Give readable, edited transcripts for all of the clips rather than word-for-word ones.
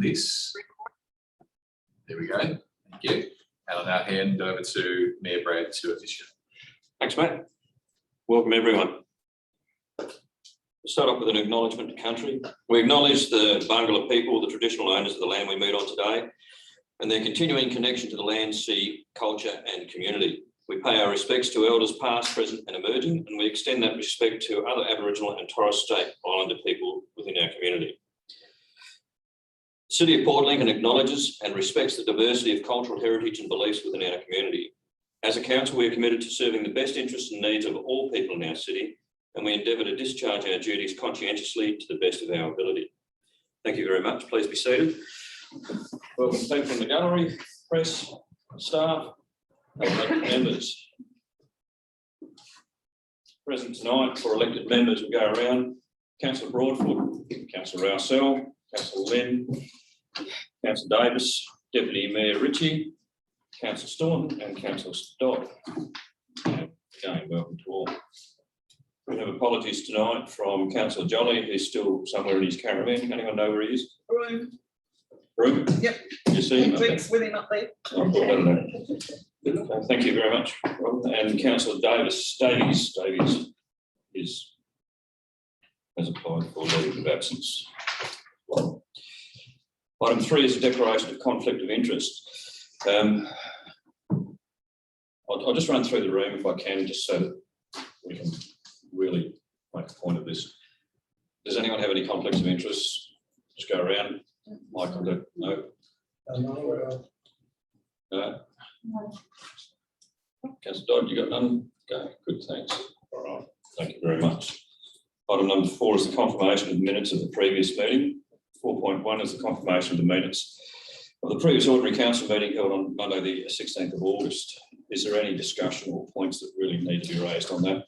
this. There we go. Thank you. And I'll now hand over to Mayor Brad to officiate. Thanks, Matt. Welcome, everyone. We'll start off with an acknowledgement to country. We acknowledge the Barngarla people, the traditional owners of the land we meet on today, and their continuing connection to the land, sea, culture and community. We pay our respects to elders past, present and emerging, and we extend that respect to other Aboriginal and Torres Strait Islander people within our community. The City of Port Lincoln acknowledges and respects the diversity of cultural heritage and beliefs within our community. As a council, we are committed to serving the best interests and needs of all people in our city, and we endeavour to discharge our duties conscientiously to the best of our ability. Thank you very much. Please be seated. Welcome people from the gallery, press, staff, elected members. Present tonight for elected members will go around. Councillor Broadfoot, Councillor Rousell, Councillor Lynn, Councillor Davis, Deputy Mayor Ritchie, Councillor Staunton and Councillor Dodd. Again, welcome to all. We have apologies tonight from Councillor Jolly, who's still somewhere in his caravan. Anyone know where he is? Room? Yep. You see him? Okay. With him up there. Thank you very much, Rob. And Councillor Davies has applied for leave of absence. Item 3 is a declaration of conflict of interest. I'll just run through the room if I can, just so that we can really make a point of this. Does anyone have any conflicts of interest? Just go around. My contact? No. No. Councillor Dodd, you got none? Okay, good, thanks. All right, thank you very much. Item number 4 is the confirmation of the minutes of the previous meeting. 4.1 is the confirmation of the minutes of the previous ordinary council meeting held on Monday the 16th of August. Is there any discussion or points that really need to be raised on that?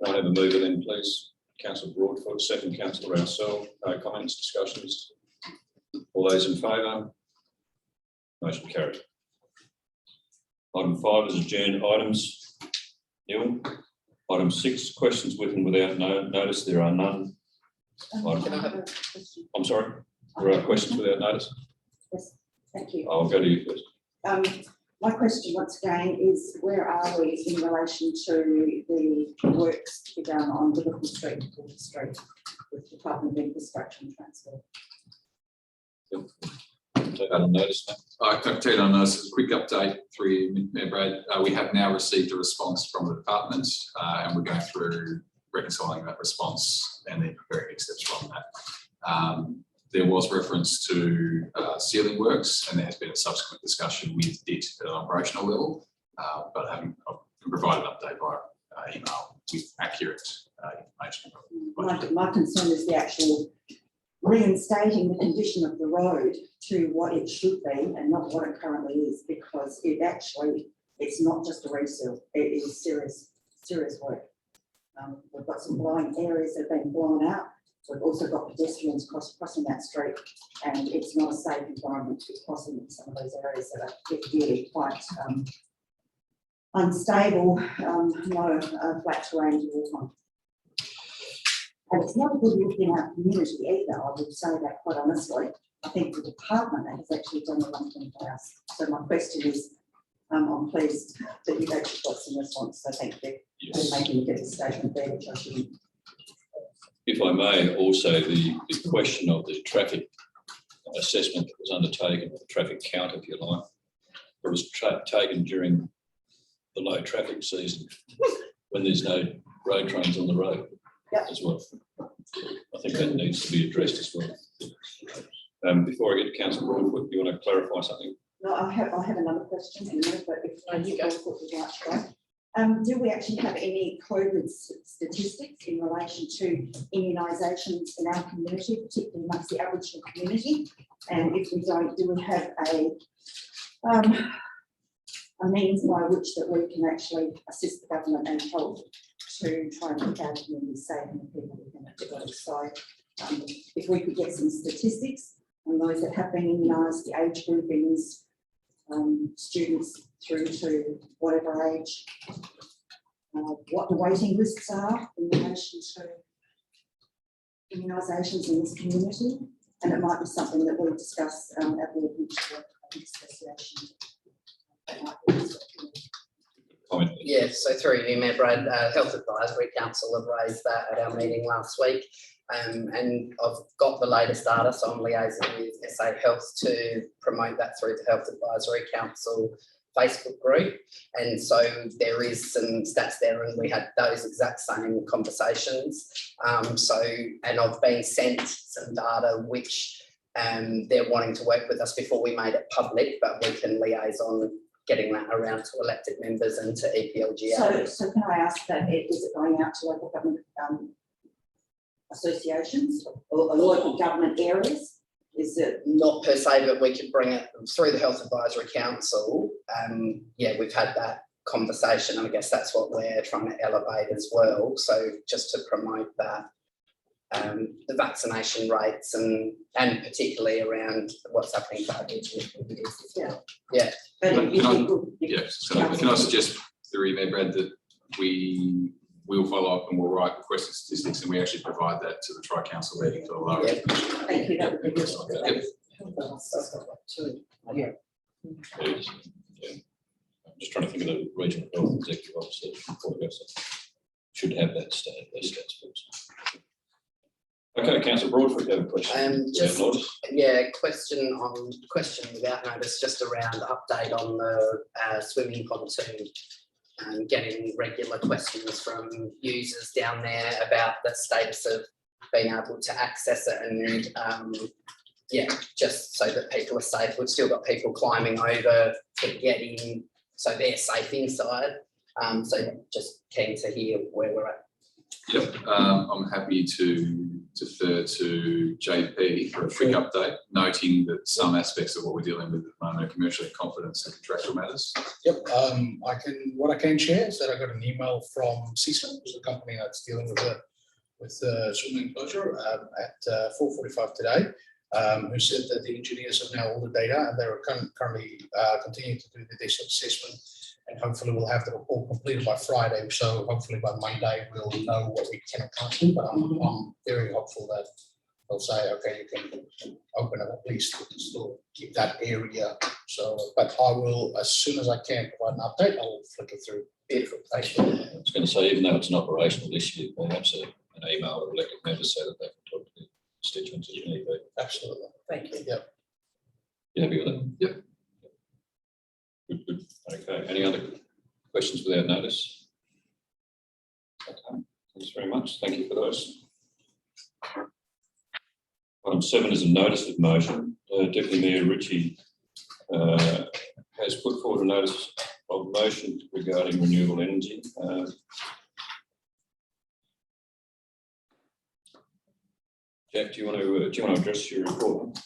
Can I have a mover then, please? Councillor Broadfoot, second Councillor Rousell. No comments, discussions? All those in favour? Motion carried. Item 5 is adjourned items. Neil. Item 6, questions with and without notice. There are none. I'm sorry, there are questions without notice? Yes, thank you. I'll go to you first. My question once again is, where are we in relation to the works to be done on Liverpool Street to Water Street with the Department of Infrastructure and Transport? Take that on notice. I can tell you on this as a quick update through Mayor Brad. We have now received a response from the department and we're going through reconciling that response and then preparing next steps from that. There was reference to ceiling works and there has been a subsequent discussion with DIT at an operational level, but I can provide an update by email with accurate information. My concern is the actual reinstating the condition of the road to what it should be and not what it currently is, because it's not just a reseal, it is serious work. We've got some blind areas that have been blown out. We've also got pedestrians crossing that street, and it's not a safe environment to be crossing in some of those areas that are really quite unstable, flat terrain to walk on. And it's not a good look in our community either, I would say that quite honestly. I think the department has actually done the wrong thing for us. So my question is, I'm pleased that you've actually got some response, so thank you for making a good statement there, which I shouldn't. If I may, also the question of the traffic assessment that was undertaken, or the traffic count, if you like, it was taken during the low traffic season when there's no road trains on the road as well. I think that needs to be addressed as well. Before I get to Councillor Broadfoot, do you want to clarify something? No, I have another question in a minute, but if you go, do we actually have any COVID statistics in relation to immunisations in our community, particularly amongst the Aboriginal community? And if we don't, do we have a means by which that we can actually assist the government and help to try and keep our community safe and the people within it? So if we could get some statistics on those that have been immunised, the age groupings, students through to whatever age, what the waiting lists are in relation to immunisations in this community, And it might be something that we'll discuss at the Future Association. That might be useful. Comment. Yeah, so through you, Mayor Brad, Health Advisory Council have raised that at our meeting last week. And I've got the latest data, so I'm liaising with SA Health to promote that through the Health Advisory Council Facebook group. And so there is some stats there, and we had those exact same conversations. And I've been sent some data which they're wanting to work with us before we made it public, but we can liaise on getting that around to elected members and to EPLGA. So can I ask that, is it going out to local government associations or local government areas? Is it? Not per se, but we could bring it through the Health Advisory Council. Yeah, we've had that conversation. I guess that's what we're trying to elevate as well. So just to promote that, the vaccination rates and particularly around what's happening for Yeah. Yeah. But Can if I- you could- Yeah, so can I suggest through Mayor Brad that we will follow up and we'll write requested statistics and we actually provide that to the Tri-Council meeting for the lower. Yeah. Thank you, that would be good. Yep. Yeah. I'm just trying to think of the regional health executive officer before we go, so should have that stat, those stats books. Okay, Councillor Broadfoot, you have a question? Just, Notice? yeah, question without notice, just around update on the swimming pontoon. Getting regular questions from users down there about the status of being able to access it, and yeah, just so that people are safe. We've still got people climbing over to get in, so they're safe inside. So just keen to hear where we're at. Yep, I'm happy to defer to JP for a quick update, noting that some aspects of what we're dealing with at the moment are commercial confidence and contractual matters. Yep, what I can share is that I got an email from CISA, who's the company that's dealing with the swimming enclosure at 4:45 today, who said that the engineers have now all the data and they're currently continuing to do the assessment, and hopefully we'll have the report completed by Friday. So hopefully by Monday we'll know what we can and can't do. But I'm very hopeful that they'll say, okay, you can open it, at least we can still keep that area. So, but I will, as soon as I can provide an update, I'll flick it through. Beautiful. Thank you. I was going to say, even though it's an operational issue, perhaps an email to elected members so that they can talk to the constituents if need be. Absolutely. Thank you. You happy with it? Yep. Good, good. Okay, any other questions without notice? Okay, thanks very much. Thank you for those. Item 7 is a notice of motion. Deputy Mayor Ritchie has put forward a notice of motion regarding renewable energy. Jack, do you want to address your report?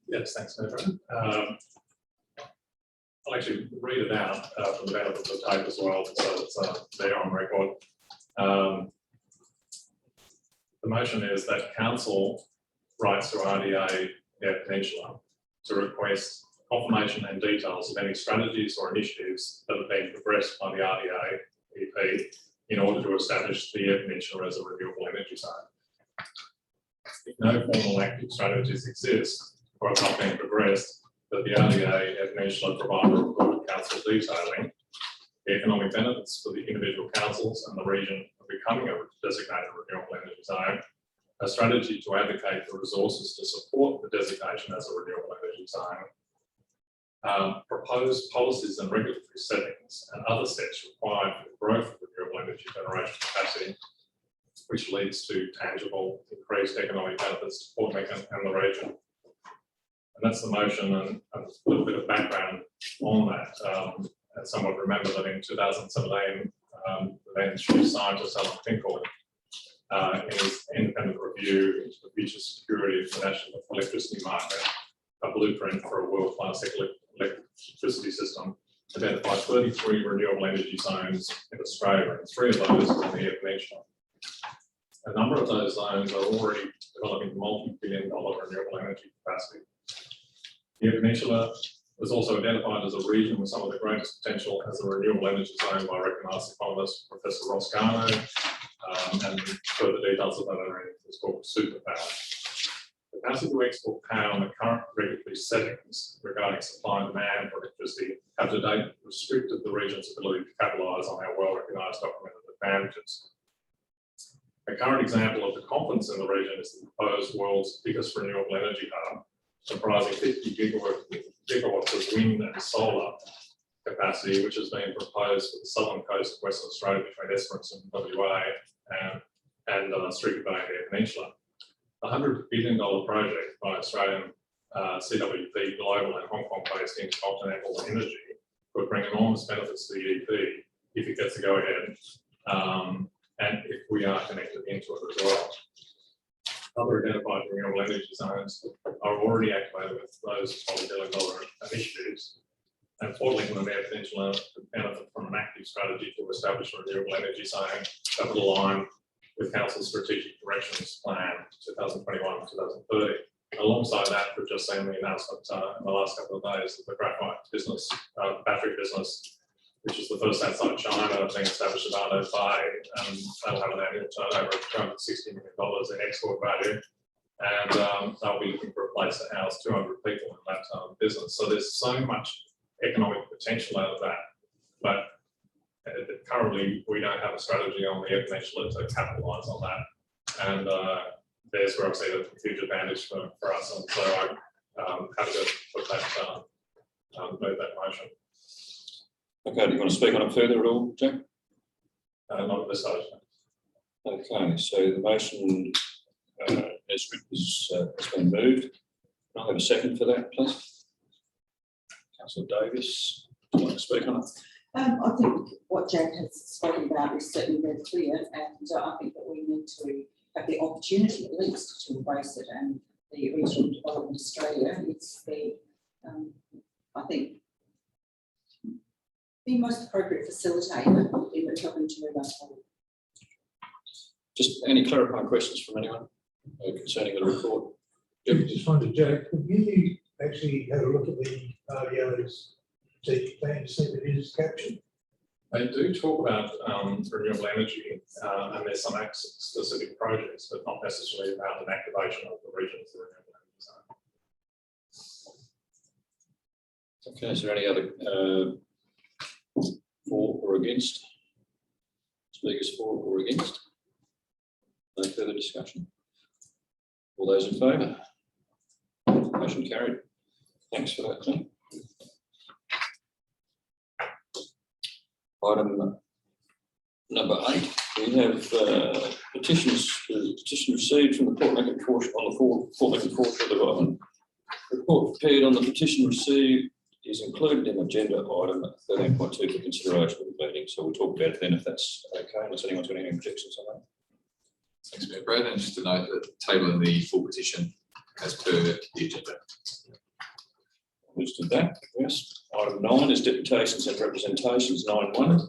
Yes, thanks, Mayor. I'll actually read it out from the benefit of the tape as well, so it's there on record. The motion is that council writes to RDA Eyre Peninsula to request confirmation and details of any strategies or initiatives that have been progressed by the RDA EP in order to establish the Eyre Peninsula as a renewable energy zone. If no formal active strategies exist or have not been progressed, that the RDA Eyre Peninsula provide a report to council detailing the economic benefits for the individual councils and the region of becoming a designated renewable energy zone, a strategy to advocate for resources to support the designation as a renewable energy zone, proposed policies and regulatory settings and other steps required for the growth of renewable energy generation capacity, which leads to tangible increased economic benefits to Port Meckern and the region. And that's the motion, and a little bit of background on that. As someone remember that in 2017, the then chief scientist Alan Finkel, in his independent review into the future security of the national electricity market, a blueprint for a world-class electricity system, identified 33 renewable energy zones in Australia, and 3 of those on the Eyre Peninsula. A number of those zones are already developing multi-billion-dollar renewable energy capacity. The Eyre Peninsula was also identified as a region with some of the greatest potential as a renewable energy zone by recognised economist Professor Ross Garnaut, and further details of that are in this book, Superpower. The capacity to export power on the current regulatory settings regarding supply and demand for electricity have to date restricted the region's ability to capitalise on our well-recognised documented advantages. A current example of the confidence in the region is the proposed world's biggest renewable energy hub, comprising 50 gigawatts of wind and solar capacity, which has been proposed for the southern coast of Western Australia between Esperance and WA and Streaky Bay and the Peninsula. The $100 billion project by Australian CWP Global and Hong Kong-based Intercontinental Energy could bring enormous benefits to the EP if it gets to go ahead, and if we are connected into it as well. Other identified renewable energy zones are already activated with those multi-billion-dollar initiatives, and Port Lincoln and Eyre Peninsula could benefit from an active strategy to establish a renewable energy zone that would align with Council's strategic directions plan 2021-2030. Alongside that, we've just seen the announcement in the last couple of days that the graphite business, battery business, which is the first outside China, being established in Arno Bay, and they'll have an annual turnover of $260 million in export value. And they'll be looking for a place to house 200 people in that business. So there's so much economic potential out of that. But currently, we don't have a strategy on the Eyre Peninsula to capitalise on that. And there's where I see the huge advantage for us. And so I'm happy to put that, move that motion. Okay, do you want to speak on it further at all, Jack? Not at this stage. Okay, so the motion has been moved. Can I have a second for that, please? Councillor Davis, do you want to speak on it? I think what Jack has spoken about is certainly very clear, and I think that we need to have the opportunity at least to embrace it. And the Regional Development Australia is the, I think, the most appropriate facilitator in helping to move us forward. Just any clarifying questions from anyone concerning the report? Just wondered, Jack, have you actually had a look at the RDO's strategic plan to see if it is captured? They do talk about renewable energy, and there's some specific projects, but not necessarily about an activation of the region's renewable energy zone. Okay, is there any other for or against? Speakers for or against? No further discussion? All those in favour? Motion carried. Thanks for that, Tim. Item number 8, we have petitions. Petition received from the Port Lincoln portion on the Port Lincoln Foreshore Development. Report prepared on the petition received is included in agenda item 13.2 for consideration of the meeting. So we'll talk about it then if that's okay, unless anyone's got any objections on that. Thanks, Mayor Brad. And just to note that tabling the full petition as per the agenda. Understood that, yes. Item 9 is deputations and representations 9.1.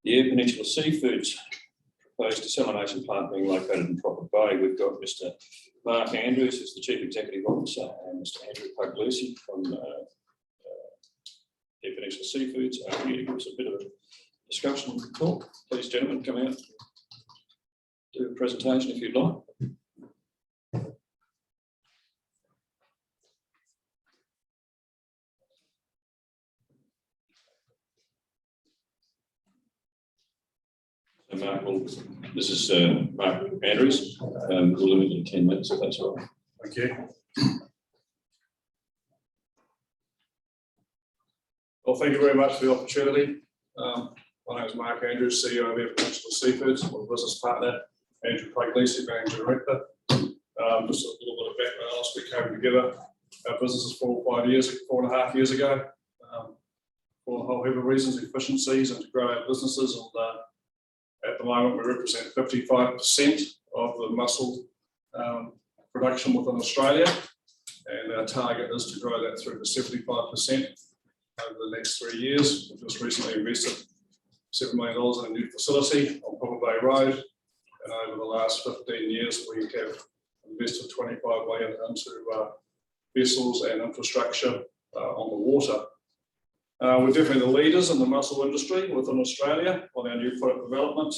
The Eyre Peninsula Seafoods proposed desalination plant being located in Proper Bay. We've got Mr. Mark Andrews, who's the Chief Executive Officer, and Mr. Andrew Puglisi from Eyre Peninsula Seafoods. Here to give us a bit of a discussion and talk. Please, gentlemen, come out, do a presentation if you'd like. So Mark, this is Mark Andrews. We'll limit it to 10 minutes if that's all right. Thank you. Well, thank you very much for the opportunity. My name is Mark Andrews, CEO of Eyre Peninsula Seafoods. I'm a business partner, Andrew Puglisi, Managing Director. Just a little bit of background. Last we came together, our business is 4.5 years ago, for a whole heap of reasons, efficiencies, and to grow our businesses. And at the moment, we represent 55% of the mussel production within Australia, and our target is to grow that through to 75% over the next 3 years. We've just recently invested $7 million in a new facility on Proper Bay Road, and over the last 15 years, we have invested $25 million into vessels and infrastructure on the water. We're definitely the leaders in the mussel industry within Australia on our new product development,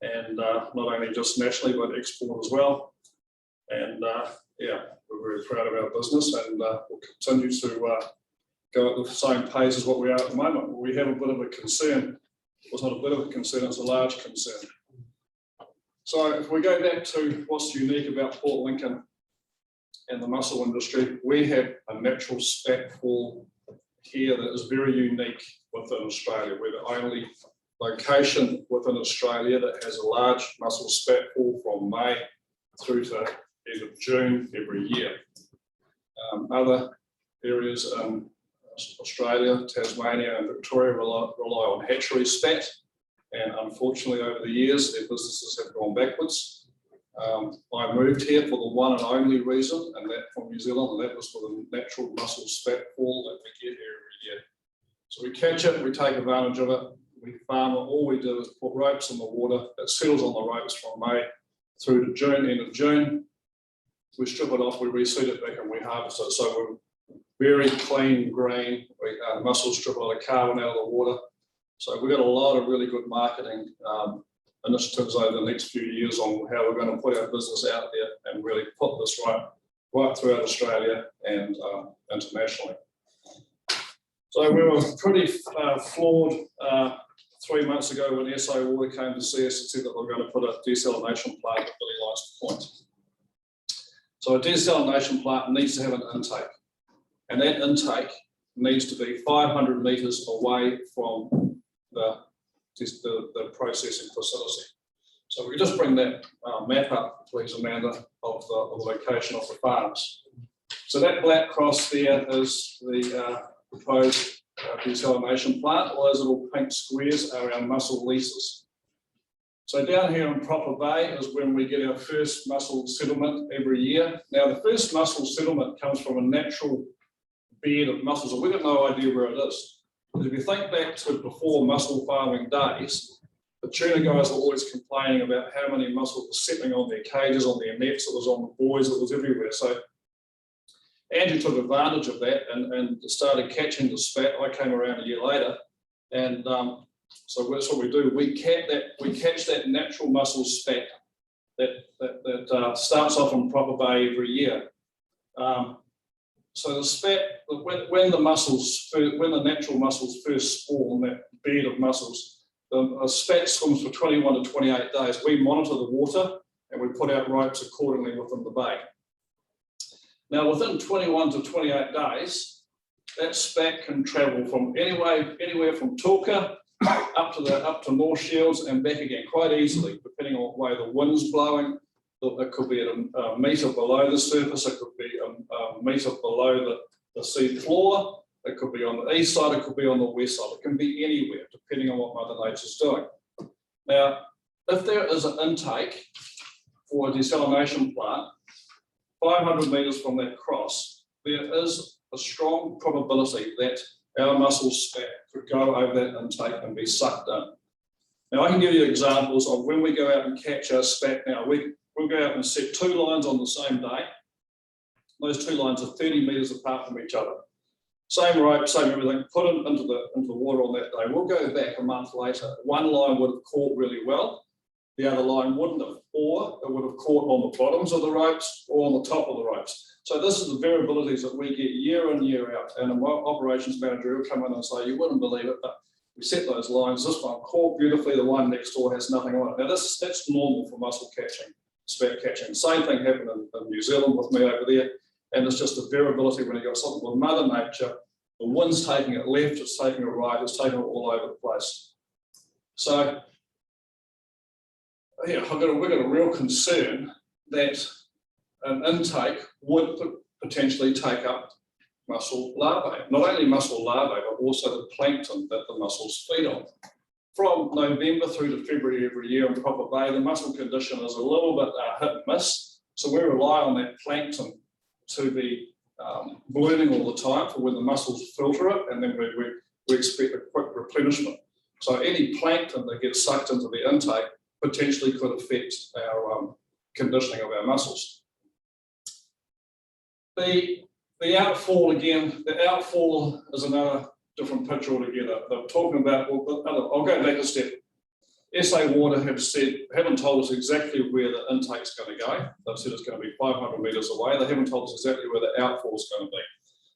and not only just nationally but export as well. And yeah, we're very proud of our business, and we'll continue to go at the same pace as what we are at the moment. We have a bit of a concern. Well, it's not a bit of a concern, it's a large concern. So if we go back to what's unique about Port Lincoln and the mussel industry, we have a natural spat fall here that is very unique within Australia. We're the only location within Australia that has a large mussel spat fall from May through to end of June every year. Other areas in Australia, Tasmania and Victoria rely on hatchery spat, and unfortunately over the years their businesses have gone backwards. I moved here for the one and only reason, and that from New Zealand, and that was for the natural mussel spat fall that we get here every year. So we catch it, we take advantage of it, we farm it. All we do is put ropes in the water. It settles on the ropes from May through to June, end of June. We strip it off, we reseed it back, and we harvest it. So we're very clean green. The mussels strip a lot of carbon out of the water. So we've got a lot of really good marketing initiatives over the next few years on how we're going to put our business out there and really put this right throughout Australia and internationally. So we were pretty flawed 3 months ago when SA Water came to see us and said that we're going to put a desalination plant at Billy Lights Point. So a desalination plant needs to have an intake, and that intake needs to be 500 metres away from the processing facility. So we just bring that map up, please, Amanda, of the location of the farms. So that black cross there is the proposed desalination plant. All those little pink squares are our mussel leases. So down here in Proper Bay is when we get our first mussel settlement every year. Now the first mussel settlement comes from a natural bed of mussels, and we've got no idea where it is. Because if you think back to before mussel farming days, the tuna guys were always complaining about how many mussels were settling on their cages, on their nets, it was on the buoys, it was everywhere. So Andrew took advantage of that and started catching the spat. I came around a year later, and so that's what we do. We catch that natural mussel spat that starts off in Proper Bay every year. So the spat, when the natural mussels first spawn, that bed of mussels, the spat swims for 21 to 28 days. We monitor the water and we put out ropes accordingly within the bay. Now, within 21 to 28 days, that spat can travel from anywhere from Tooka up to North Shields and back again quite easily, depending on the way the wind's blowing. It could be at a metre below the surface, it could be a metre below the sea floor, it could be on the east side, it could be on the west side, it can be anywhere, depending on what Mother Nature's doing. Now, if there is an intake for a desalination plant, 500 metres from that cross, there is a strong probability that our mussel spat could go over that intake and be sucked in. Now, I can give you examples of when we go out and catch our spat. Now, we'll go out and set 2 lines on the same day. Those 2 lines are 30 metres apart from each other. Same rope, same everything, put them into the water on that day. We'll go back a month later. One line would have caught really well, the other line wouldn't have, or it would have caught on the bottoms of the ropes or on the top of the ropes. So this is the variabilities that we get year in, year out. And my operations manager will come in and say, you wouldn't believe it, but we set those lines. This one caught beautifully, the one next door has nothing on it. Now that's normal for mussel catching, spat catching. Same thing happened in New Zealand with me over there. And it's just a variability when you got something with Mother Nature. The wind's taking it left, it's taking it right, it's taking it all over the place. So, yeah, we've got a real concern that an intake would potentially take up mussel larvae. Not only mussel larvae, but also the plankton that the mussels feed on. From November through to February every year in Proper Bay, the mussel condition is a little bit hit and miss. So we rely on that plankton to be blooming all the time for when the mussels filter it, and then we expect a quick replenishment. So any plankton that gets sucked into the intake potentially could affect our conditioning of our mussels. The outfall again, the outfall is another different picture altogether. They're talking about, I'll go back a step. SA Water haven't told us exactly where the intake's going to go. They've said it's going to be 500 metres away. They haven't told us exactly where the outfall's going to be.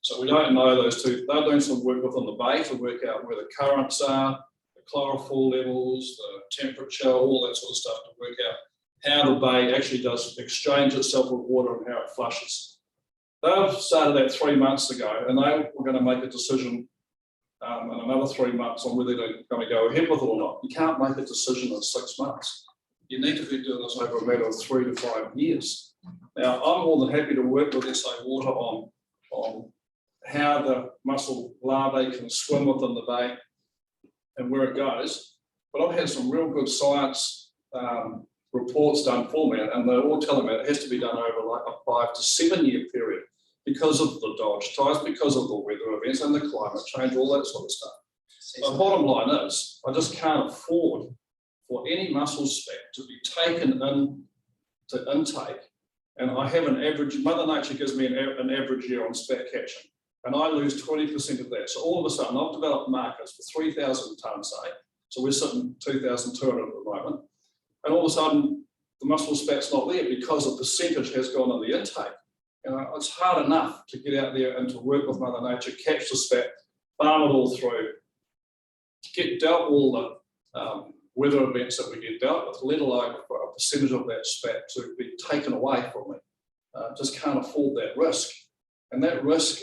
So we don't know those two. They're doing some work within the bay to work out where the currents are, the chlorophyll levels, the temperature, all that sort of stuff to work out how the bay actually does exchange itself with water and how it flushes. They've started that 3 months ago, and they were going to make a decision in another 3 months on whether they're going to go ahead with it or not. You can't make a decision in 6 months. You need to be doing this over a matter of 3 to 5 years. Now, I'm more than happy to work with SA Water on how the mussel larvae can swim within the bay and where it goes. But I've had some real good science reports done for me, and they're all telling me it has to be done over like a 5 to 7 year period because of the dodge tides, because of the weather events and the climate change, all that sort of stuff. The bottom line is, I just can't afford for any mussel spat to be taken in to intake, and I have an average, Mother Nature gives me an average year on spat catching, and I lose 20% of that. So all of a sudden, I've developed markets for 3,000 tonnes, say, so we're sitting 2,200 at the moment, and all of a sudden, the mussel spat's not there because a percentage has gone in the intake. It's hard enough to get out there and to work with Mother Nature, catch the spat, farm it all through, get dealt all the weather events that we get dealt with, let alone for a percentage of that spat to be taken away from me. Just can't afford that risk. And that risk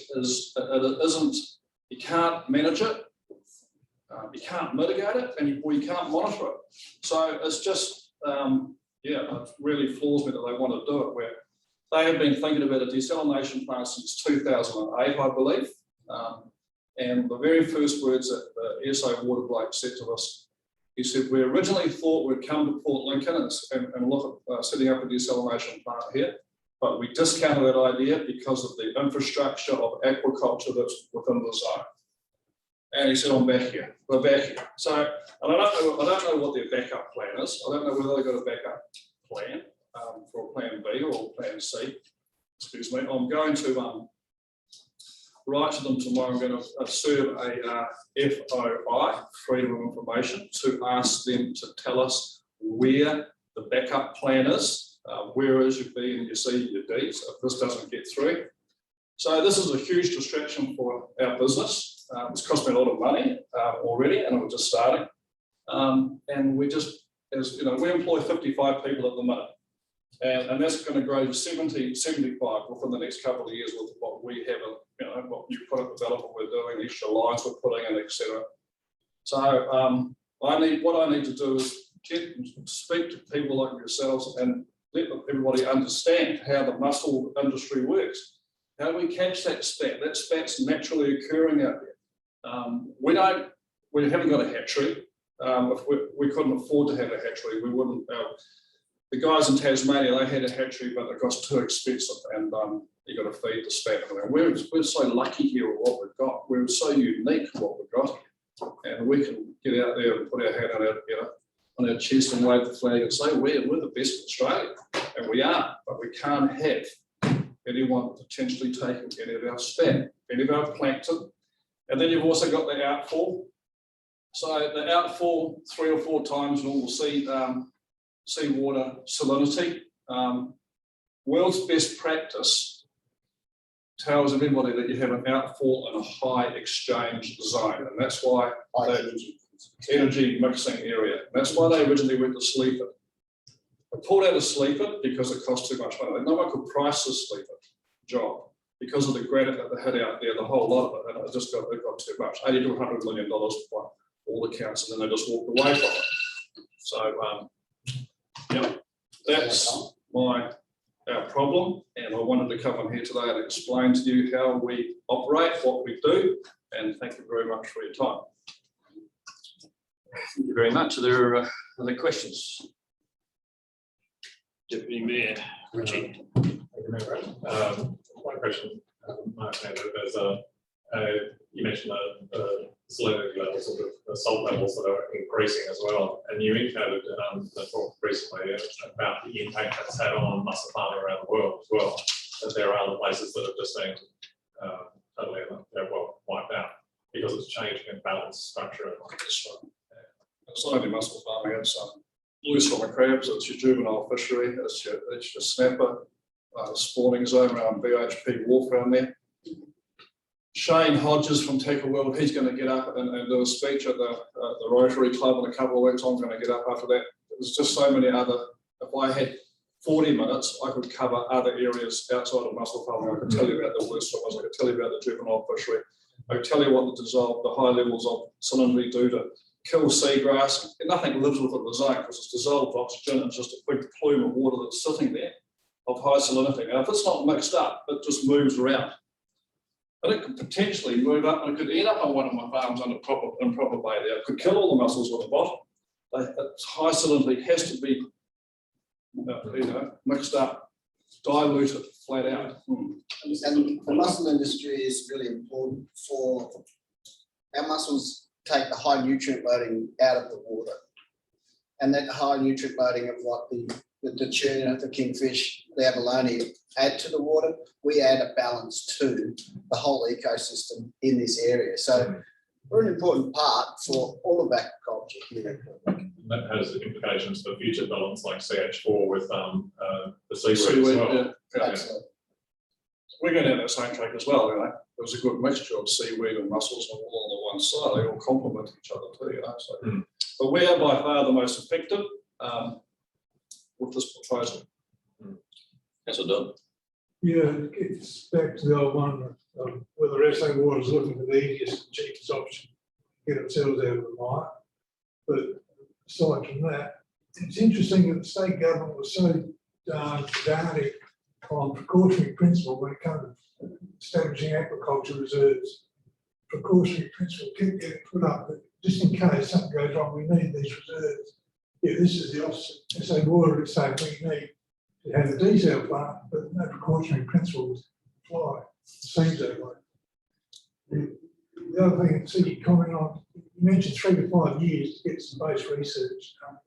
you can't manage it, you can't mitigate it, and you can't monitor it. So it's just, it really floors me that they want to do it, where they have been thinking about a desalination plant since 2008, I believe. And the very first words that the SA Water bloke said to us, he said, we originally thought we'd come to Port Lincoln and look at setting up a desalination plant here, but we discounted that idea because of the infrastructure of aquaculture that's within the zone. And he said, I'm back here, we're back here. So, and I don't know what their backup plan is. I don't know whether they've got a backup plan for a plan B or plan C. Excuse me. I'm going to write to them tomorrow. I'm going to serve a FOI, Freedom of Information, to ask them to tell us where the backup plan is, where is your B and your C and your D, so if this doesn't get through. So this is a huge distraction for our business. It's cost me a lot of money already, and we're just starting. And we just, as you know, we employ 55 people at the minute. And that's going to grow to 70, 75 within the next couple of years with what we have, what new product development we're doing, extra lines we're putting in, etc. So what I need to do is speak to people like yourselves and let everybody understand how the mussel industry works. How do we catch that spat? That spat's naturally occurring out there. We haven't got a hatchery. If we couldn't afford to have a hatchery, we wouldn't. The guys in Tasmania, they had a hatchery, but it cost too expensive, and you got to feed the spat. We're so lucky here with what we've got. We're so unique with what we've got here, and we can get out there and put our hand on our chest and wave the flag and say we're the best in Australia, and we are. But we can't have anyone potentially taking any of our spat, any of our plankton, and then you've also got the outfall. So the outfall 3 or 4 times normal seawater salinity. World's best practice tells everybody that you have an outfall in a high exchange zone, and that's why energy mixing area. That's why they originally went to Sleaford. They pulled out of Sleaford because it cost too much money. No one could price the Sleaford job because of the granite that they had out there, the whole lot of it, and it got too much, $80 to $100 million by all accounts, and then they just walked away from it. So, that's our problem, and I wanted to come in here today and explain to you how we operate, what we do, and thank you very much for your time. Thank you very much. Are there other questions? Deputy Mayor Richie. One question, Mark, there's you mentioned the salinity levels or the salt levels that are increasing as well, and you indicated the talk recently about the impact that's had on mussel farming around the world as well, that there are other places that have just been totally wiped out because it's changing in balance structure. It's not only mussel farming, it's blue summer crabs, it's your juvenile fishery, it's your snapper, spawning zone around BHP Wharf around there. Shane Hodges from Tackle World, he's going to get up and do a speech at the Rotary Club in a couple of weeks. I'm going to get up after that. There's just so many other, if I had 40 minutes, I could cover other areas outside of mussel farming. I could tell you about the blue swimmers, I could tell you about the juvenile fishery, I could tell you what the high levels of salinity do to kill seagrass. Nothing lives within the zone because it's dissolved oxygen and it's just a big plume of water that's sitting there of high salinity. Now, if it's not mixed up, it just moves around. And it could potentially move up and it could end up on one of my farms under improper bay there. It could kill all the mussels at the bottom. It's high salinity has to be mixed up, diluted, flat out. And the mussel industry is really important for our mussels take the high nutrient loading out of the water. And that high nutrient loading of what the tuna, the kingfish, the abalone add to the water, we add a balance to the whole ecosystem in this area. So we're an important part for all of aquaculture here. That has implications for future developments like CH4 with the seaweed as well. Yeah. Absolutely. We're going down that same track as well, you know. There was a good mixture of seaweed and mussels all on the one side. They all complement each other too, you know. So, But we are by far the most effective with this proposal. Councillor Dunn. Yeah, it gets back to the old one, whether SA Water is looking for the easiest and cheapest option, to get themselves out of the mire. But aside from that, it's interesting that the state government was so darn on precautionary principle when it comes to establishing aquaculture reserves. Precautionary principle kept getting put up, but just in case something goes wrong, we need these reserves. Yeah, this is the opposite. SA Water is saying we need to have a desal plant, but no precautionary principles apply. It seems that way. The other thing, see, you comment on, you mentioned 3 to 5 years to get some base research done.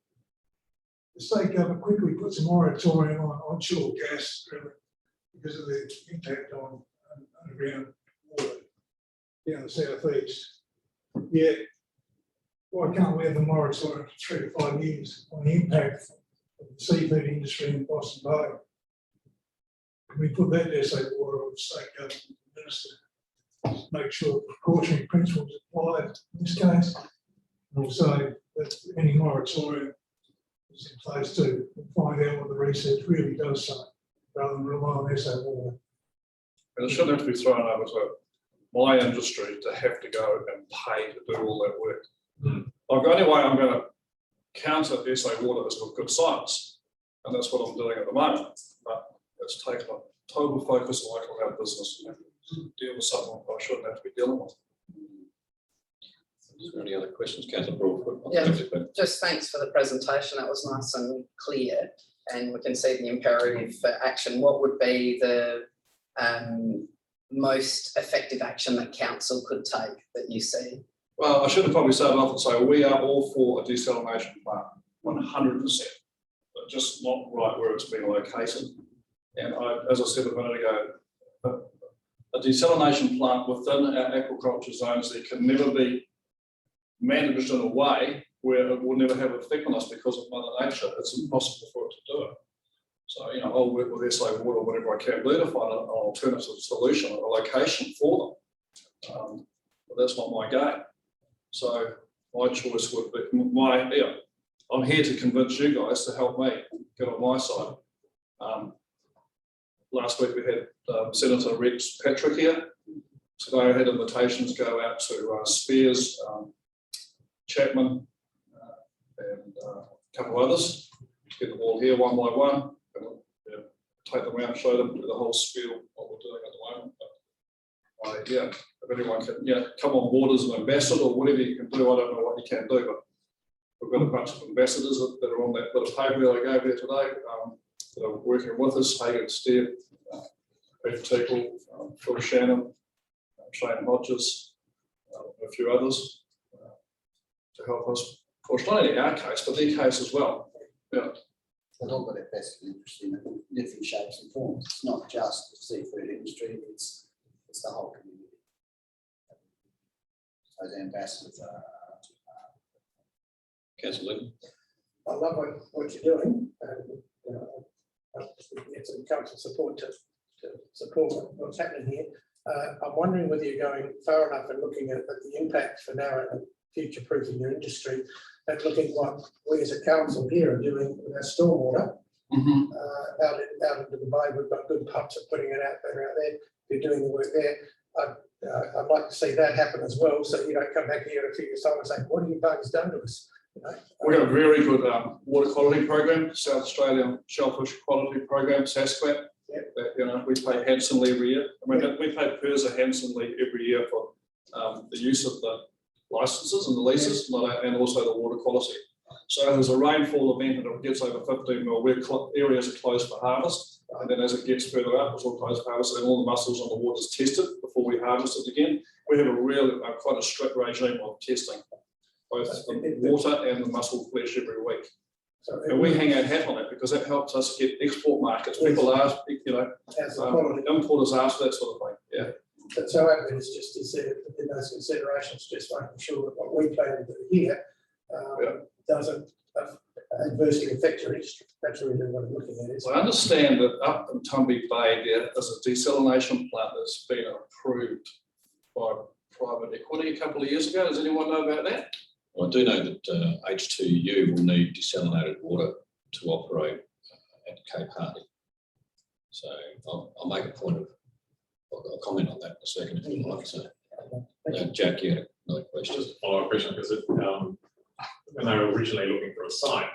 The state government quickly puts a moratorium on onshore gas drilling because of the impact on underground water down the southeast. Yet, why can't we have a moratorium for 3 to 5 years on the impact of the seafood industry in Boston Bay? Can we put that to SA Water or the state government minister? Make sure precautionary principles apply in this case, and also that any moratorium is in place to find out what the research really does say, rather than rely on SA Water. And it shouldn't have to be thrown over to my industry to have to go and pay to do all that work. Like the only way I'm going to counter SA Water is with good science, and that's what I'm doing at the moment. But it's taken a total focus away from our business and deal with something I shouldn't have to be dealing with. Is there any other questions, Councillor Broadfoot? Yeah, just thanks for the presentation. That was nice and clear, and we can see the imperative for action. What would be the most effective action that council could take that you see? Well, I should have probably started off and say we are all for a desalination plant, 100%, but just not right where it's been located. And as I said a minute ago, a desalination plant within our aquaculture zones, there can never be managed in a way where it will never have an effect on us because of Mother Nature. It's impossible for it to do it. So, you know, I'll work with SA Water whatever I can do to find an alternative solution, a location for them. But that's not my game. So my choice would be I'm here to convince you guys to help me get on my side. Last week we had Senator Rex Patrick here. Today I had invitations go out to Spears, Chapman, and a couple others. Get them all here one by one. Take them out, show them the whole spiel what we're doing at the moment. But, if anyone can, come on board as an ambassador or whatever you can do. I don't know what you can do, but we've got a bunch of ambassadors that are on that bit of paper that I gave there today that are working with us. Hagan Steer, Peter Tickle, Phil Shannon, Shane Hodges, a few others to help us push not only our case but their case as well. Yeah. They've all got their vested interest in it, different shapes and forms. It's not just the seafood industry, it's the whole community. Those ambassadors are Councillor Lincoln. I love what you're doing, and, you know, it's some council support to support what's happening here. I'm wondering whether you're going far enough and looking at the impact for now and future-proofing your industry, and looking what we as a council here are doing with our stormwater. Out into the bay, we've got good pumps at putting it out there. You're doing the work there. I'd like to see that happen as well, so you don't come back here in a few years' time and say, what have you buggers done to us? You know? We've got a very good water quality program, South Australian Shellfish Quality Program, SASQUAP. Yep. That, you know, we pay handsomely every year. I mean, we pay PIRSA handsomely every year for the use of the licenses and the leases, and also the water quality. So there's a rainfall event and it gets over 15 mil, where areas are closed for harvest. And then as it gets further up, it's all closed for harvest, and all the mussels on the water is tested before we harvest it again. We have a really quite a strict regime of testing, both the water and the mussel flesh every week. So And we hang our hat on it because that helps us get export markets. People ask, you know, as the quality. importers ask that sort of thing. Yeah. So it's just in those considerations, just making sure that what we plan to do here doesn't adversely affect your industry. That's really what I'm looking at. So I understand that up in Tumby Bay, there is a desalination plant that's been approved by private equity a couple of years ago. Does anyone know about that? Well, I do know that H2U will need desalinated water to operate at Cape Hardy. So I'll make a point of, I'll comment on that in a second if you like. So, Jack, you had another question. Just a follow-up question, because when they were originally looking for a site,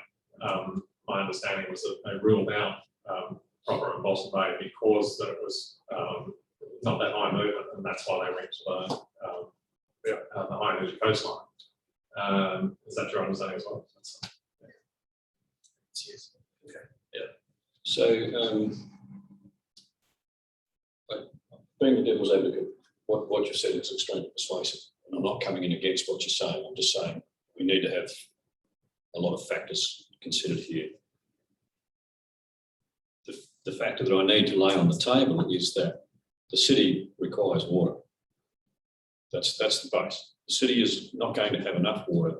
my understanding was that they ruled out proper in Boston Bay because that it was not that high movement, and that's why they went to the high energy coastline. Is that your understanding as well? Yes. Okay. Yeah. So, being the devil's advocate, what you said is extremely persuasive. And I'm not coming in against what you're saying. I'm just saying we need to have a lot of factors considered here. The factor that I need to lay on the table is that the city requires water. That's the base. The city is not going to have enough water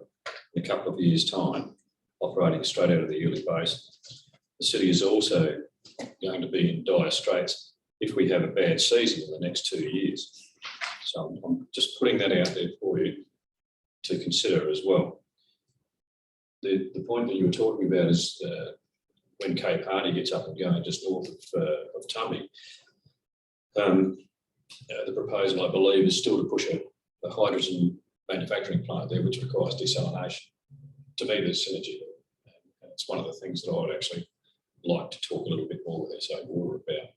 in a couple of years' time, operating straight out of the Ely Basin. The city is also going to be in dire straits if we have a bad season in the next 2 years. So I'm just putting that out there for you to consider as well. The point that you were talking about is when Cape Hardy gets up and going just north of Tumby. The proposal, I believe, is still to push a hydrogen manufacturing plant there, which requires desalination. To me, there's synergy there. And it's one of the things that I would actually like to talk a little bit more with SA Water about.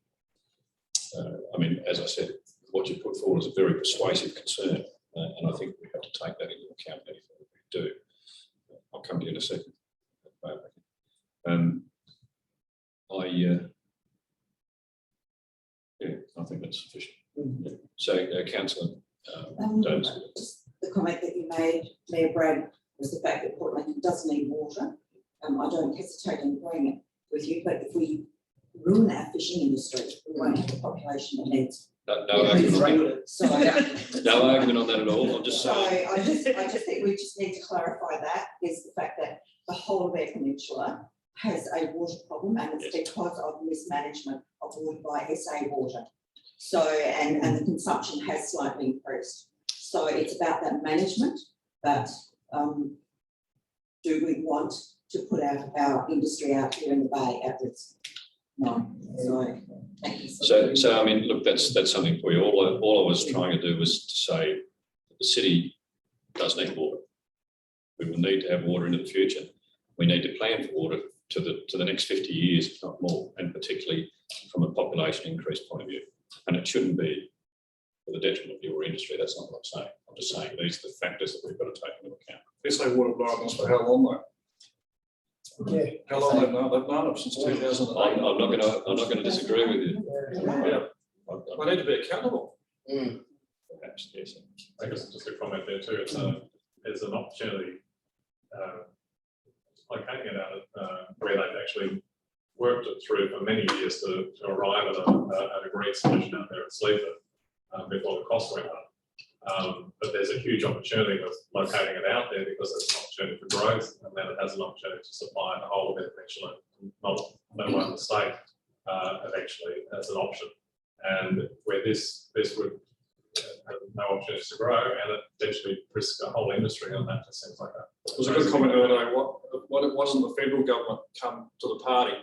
I mean, as I said, what you put forward is a very persuasive concern, and I think we have to take that into account in anything that we do. I'll come to you in a second. I think that's sufficient. Yeah. So, Councillor Davis. Just the comment that you made, Mayor Brad, was the fact that Port Lincoln does need water. I don't hesitate in agreeing it with you, but if we ruin our fishing industry, we won't have the population that needs. No argument on that. So, no argument on that at all. I'm just saying. I just think we just need to clarify that is the fact that the whole of our peninsula has a water problem, and it's because of mismanagement of water by SA Water. So, and the consumption has slightly increased. So it's about that management, but do we want to put our industry out here in the bay at risk? No. So, thank you. So I mean, look, that's something for you. All I was trying to do was to say that the city does need water. We will need to have water into the future. We need to plan for water to the next 50 years, if not more, and particularly from a population increase point of view. And it shouldn't be for the detriment of your industry. That's not what I'm saying. I'm just saying these are the factors that we've got to take into account. SA Water blown us for how long though? Yeah. How long they've known it since 2008? I'm not going to disagree with you. Yeah. They need to be accountable. Perhaps, yes. I guess just a comment there too. It's an opportunity, like hanging it out where they've actually worked it through for many years to arrive at a great solution out there at Sleaford before the costs went up. But there's a huge opportunity with locating it out there because there's an opportunity for growth, and then it has an opportunity to supply the whole of Eyre Peninsula, not one the state, eventually as an option. And where this would have no opportunities to grow, and it potentially risk a whole industry on that. It seems like It was a good comment earlier, what it wasn't the federal government come to the party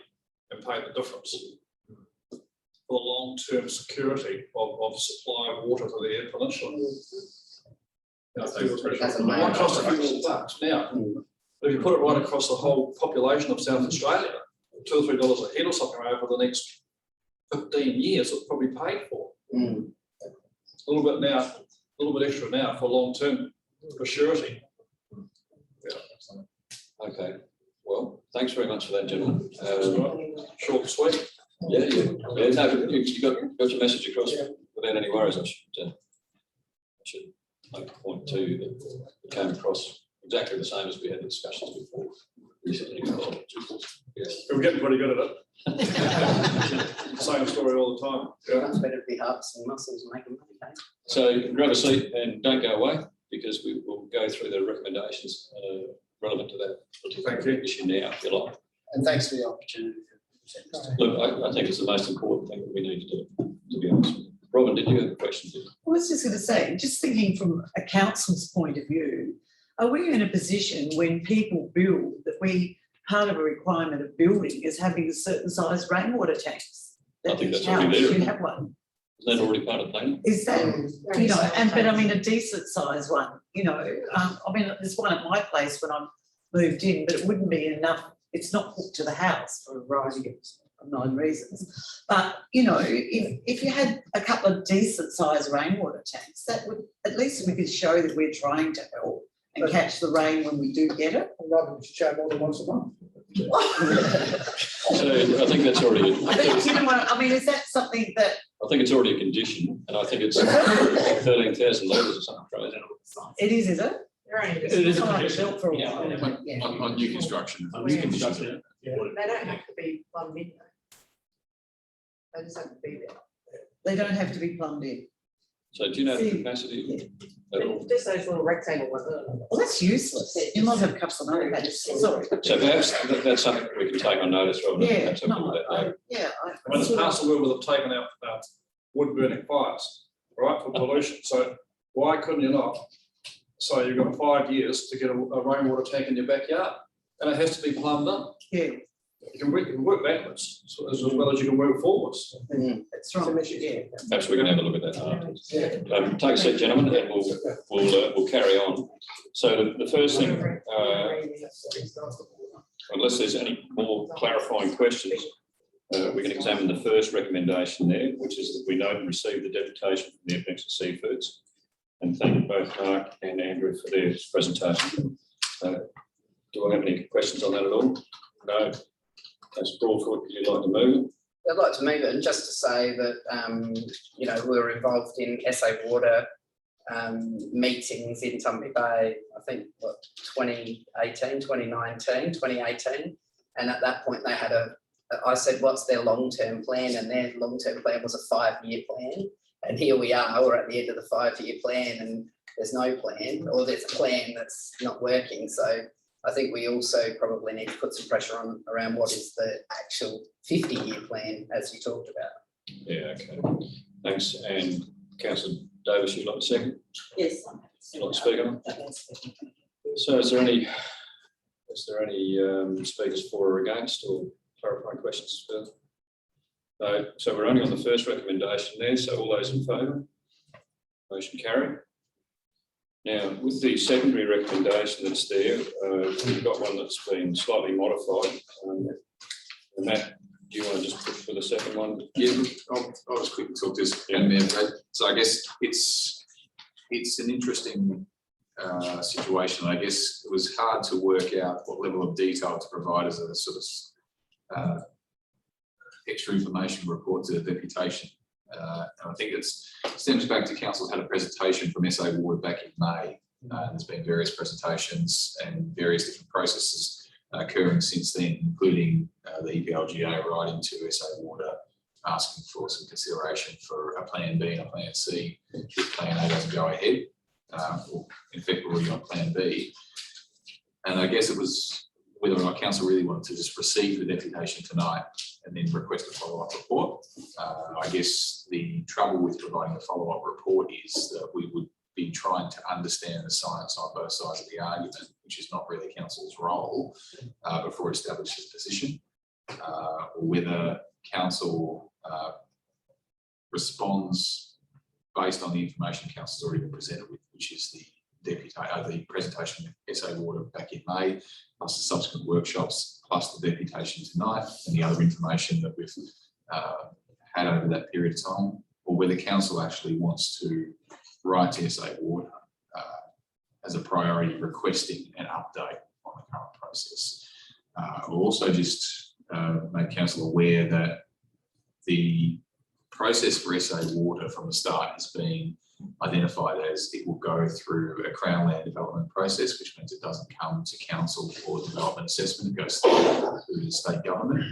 and pay the difference for the long-term security of supply of water to the Eyre Peninsula. That's a It main- might cost a few more bucks now, but if you put it right across the whole population of South Australia, $2 or $3 a head or something over the next 15 years, it's probably paid for. Mm. A little bit now, a little bit extra now for long-term, for surety. Okay, well, thanks very much for that, gentlemen. Short and sweet. Yeah, no, you got your message across without any worries. I should make a point too that it came across exactly the same as we had discussions before recently. Yes. We're getting pretty good at it. Same story all the time. Yeah. Much better to be harvesting mussels and making money. Eh? So grab a seat and don't go away, because we will go through the recommendations relevant to that particular issue now, if you like. And thanks for the opportunity. Look, I think it's the most important thing that we need to do, to be honest with you. Robin, did you have a question? I was just going to say, just thinking from a council's point of view, are we in a position when people build that part of a requirement of building is having a certain size rainwater tanks? I think Each that's already house there. should have one. Isn't that already part of planning? Is that, but I mean a decent size one, I mean, there's one at my place when I moved in, but it wouldn't be enough. It's not hooked to the house for a variety of known reasons. But, if you had a couple of decent sized rainwater tanks, that would, at least we could show that we're trying to help and catch the rain when we do get it. Rather than show more than once a month. So I think that's already, I mean, is that something that? I think it's already a condition, and I think it's 13,000 litres or something crazy. It is it? It is a Oh, condition. built for a Yeah. while. Yeah. On new construction. New construction. They don't have to be plumbed in though. They just have to be there. They don't have to be plumbed in. So do you know the capacity at all? Just those little rectangle ones. Well, that's useless. You might have cups of notes. Sorry. So perhaps that's something that we can take on notice, Robin. Yeah, Perhaps have a look at that later. When it's past the world where they've taken out wood burning fires, right, for pollution. So why couldn't you not? So you've got 5 years to get a rainwater tank in your backyard, and it has to be plumbed up. Yeah, You can work backwards as well as you can work forwards. that's right. Yeah. Perhaps we can have a look at that after. Take a seat, gentlemen, and we'll carry on. So the first thing, unless there's any more clarifying questions, we can examine the first recommendation there, which is that we note and receive the deputation from the Eyre Peninsula Seafoods, and thank both Mark and Andrew for their presentation. Do I have any questions on that at all? No. As Broadfoot, would you like to move? I'd like to move it, and just to say that, we were involved in SA Water meetings in Tumby Bay, I think, 2018, 2019, 2018. And at that point they had I said, what's their long-term plan? And their long-term plan was a 5-year plan. And here we are, we're at the end of the 5-year plan and there's no plan, or there's a plan that's not working. So I think we also probably need to put some pressure on around what is the actual 50-year plan, as you talked about. Yeah, okay. Thanks. And Councillor Davis, you'd like to second? Yes. You'd like to speak on it? So is there any speakers for or against, or clarifying questions further? No. So we're only on the first recommendation there. So all those in favour? Motion carried. Now, with the secondary recommendation that's there, we've got one that's been slightly modified. And Matt, do you want to just push for the second one? Yeah, I'll just quickly talk this. So I guess it's an interesting situation. I guess it was hard to work out what level of detail to provide as a sort of extra information report to the deputation. And I think it stems back to council's had a presentation from SA Ward back in May. There's been various presentations and various different processes occurring since then, including the EPLGA right into SA Water asking for some consideration for a plan B and a plan C if plan A doesn't go ahead. Or in effect, we're already on plan B. And I guess it was whether or not council really wanted to just receive the deputation tonight and then request a follow-up report. I guess the trouble with providing a follow-up report is that we would be trying to understand the science on both sides of the argument, which is not really council's role before it establishes a position, or whether council responds based on the information council's already been presented with, which is the the presentation of SA Water back in May, plus the subsequent workshops, plus the deputation tonight, and the other information that we've had over that period of time, or whether council actually wants to write to SA Water as a priority requesting an update on the current process. We'll also just make council aware that the process for SA Water from the start has been identified as it will go through a Crown Land development process, which means it doesn't come to council for development assessment, it goes through the state government.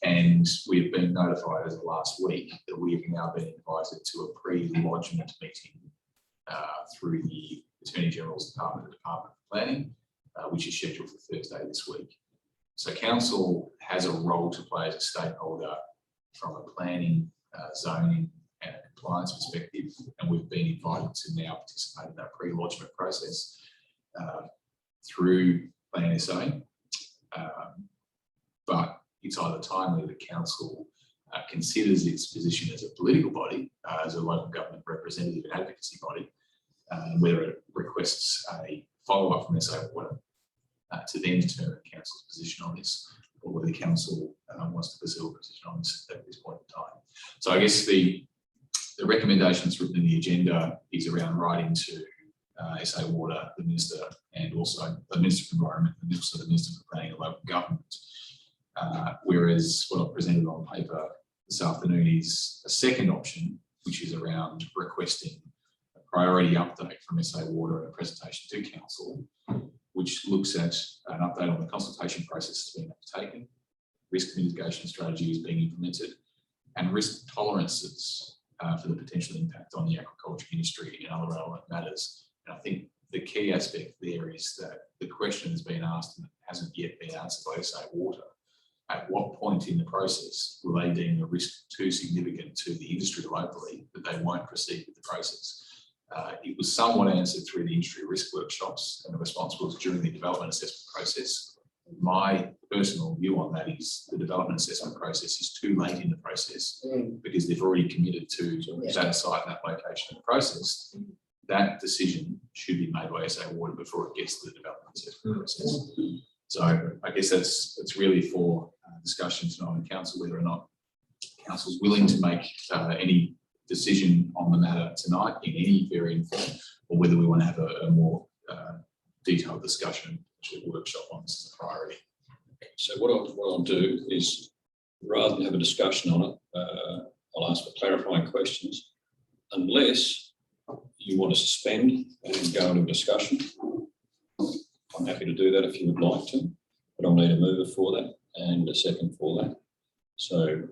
And we've been notified as of last week that we've now been invited to a pre-lodgement meeting through the Attorney General's Department, the Department of Planning, which is scheduled for Thursday this week. So council has a role to play as a stakeholder from a planning, zoning and compliance perspective, and we've been invited to now participate in that pre-lodgement process through Plan SA. But it's either timely that council considers its position as a political body, as a local government representative and advocacy body, whether it requests a follow-up from SA Water to then determine council's position on this, or whether the council wants to pursue a position on this at this point in time. So I guess the recommendations written in the agenda is around writing to SA Water, the Minister, and also the Minister for Environment, and also the Minister for Planning and Local Government. Whereas what I've presented on paper this afternoon is a second option, which is around requesting a priority update from SA Water and a presentation to council, which looks at an update on the consultation process that's being undertaken, risk mitigation strategies being implemented, and risk tolerances for the potential impact on the aquaculture industry and other relevant matters. And I think the key aspect there is that the question has been asked and hasn't yet been answered by SA Water. At what point in the process will they deem the risk too significant to the industry locally that they won't proceed with the process? It was somewhat answered through the industry risk workshops, and the response was during the development assessment process. My personal view on that is the development assessment process is too late in the process because they've already committed to that site and that location in the process. That decision should be made by SA Water before it gets to the development assessment process. So I guess it's really for discussion tonight in council whether or not council's willing to make any decision on the matter tonight in any varying form, or whether we want to have a more detailed discussion, actually workshop on this as a priority. So what I'll do is, rather than have a discussion on it, I'll ask for clarifying questions, unless you want to suspend and go into a discussion. I'm happy to do that if you would like to, but I'll need a mover for that and a second for that. So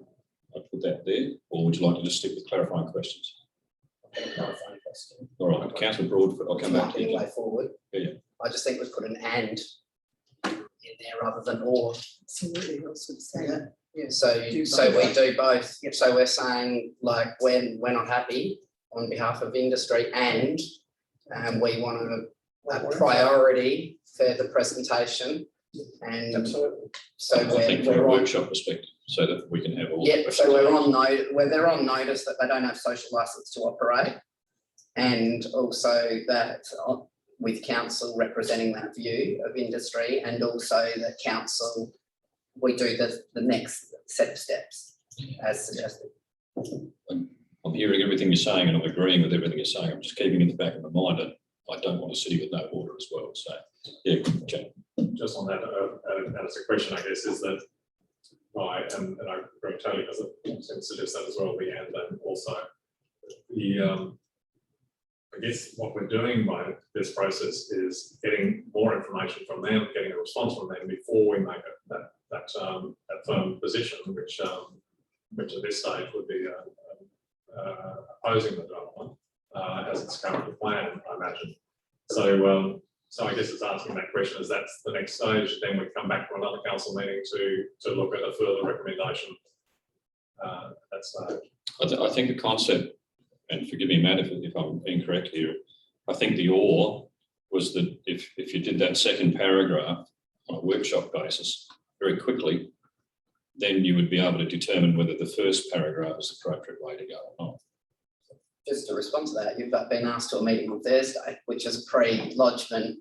I'll put that there, or would you like to just stick with clarifying questions? Clarifying question. All right, Councillor Broadfoot, I'll come back to you. Way forward. Yeah. I just think we've put an and in there rather than or. Absolutely, I was going to say Yeah. that. Yeah. So Do we do both. So we're saying like when we're not happy on behalf of industry and we want a priority for the presentation. And Absolutely. so I think from a we're on, workshop perspective, so that we can have all. yeah, so we're on they're on notice that they don't have social license to operate. And also that with council representing that view of industry, and also that council, we do the next set of steps as suggested. I'm hearing everything you're saying and I'm agreeing with everything you're saying. I'm just keeping in the back of my mind that I don't want a city with no water as well. So, yeah, okay. Just on that, as a question, I guess, is that and I agree totally because it suggests that as well, and then also I guess what we're doing by this process is getting more information from them, getting a response from them before we make that firm position, which which at this stage would be opposing the development as it's currently planned, I imagine. So I guess it's asking that question, is that's the next stage, then we come back to another council meeting to look at a further recommendation at that stage. I think the concept, and forgive me, Matt, if I'm incorrect here, I think the or was that if you did that second paragraph on a workshop basis very quickly, then you would be able to determine whether the first paragraph is the appropriate way to go or not. Just to respond to that, you've been asked to a meeting on Thursday, which is a pre-lodgement.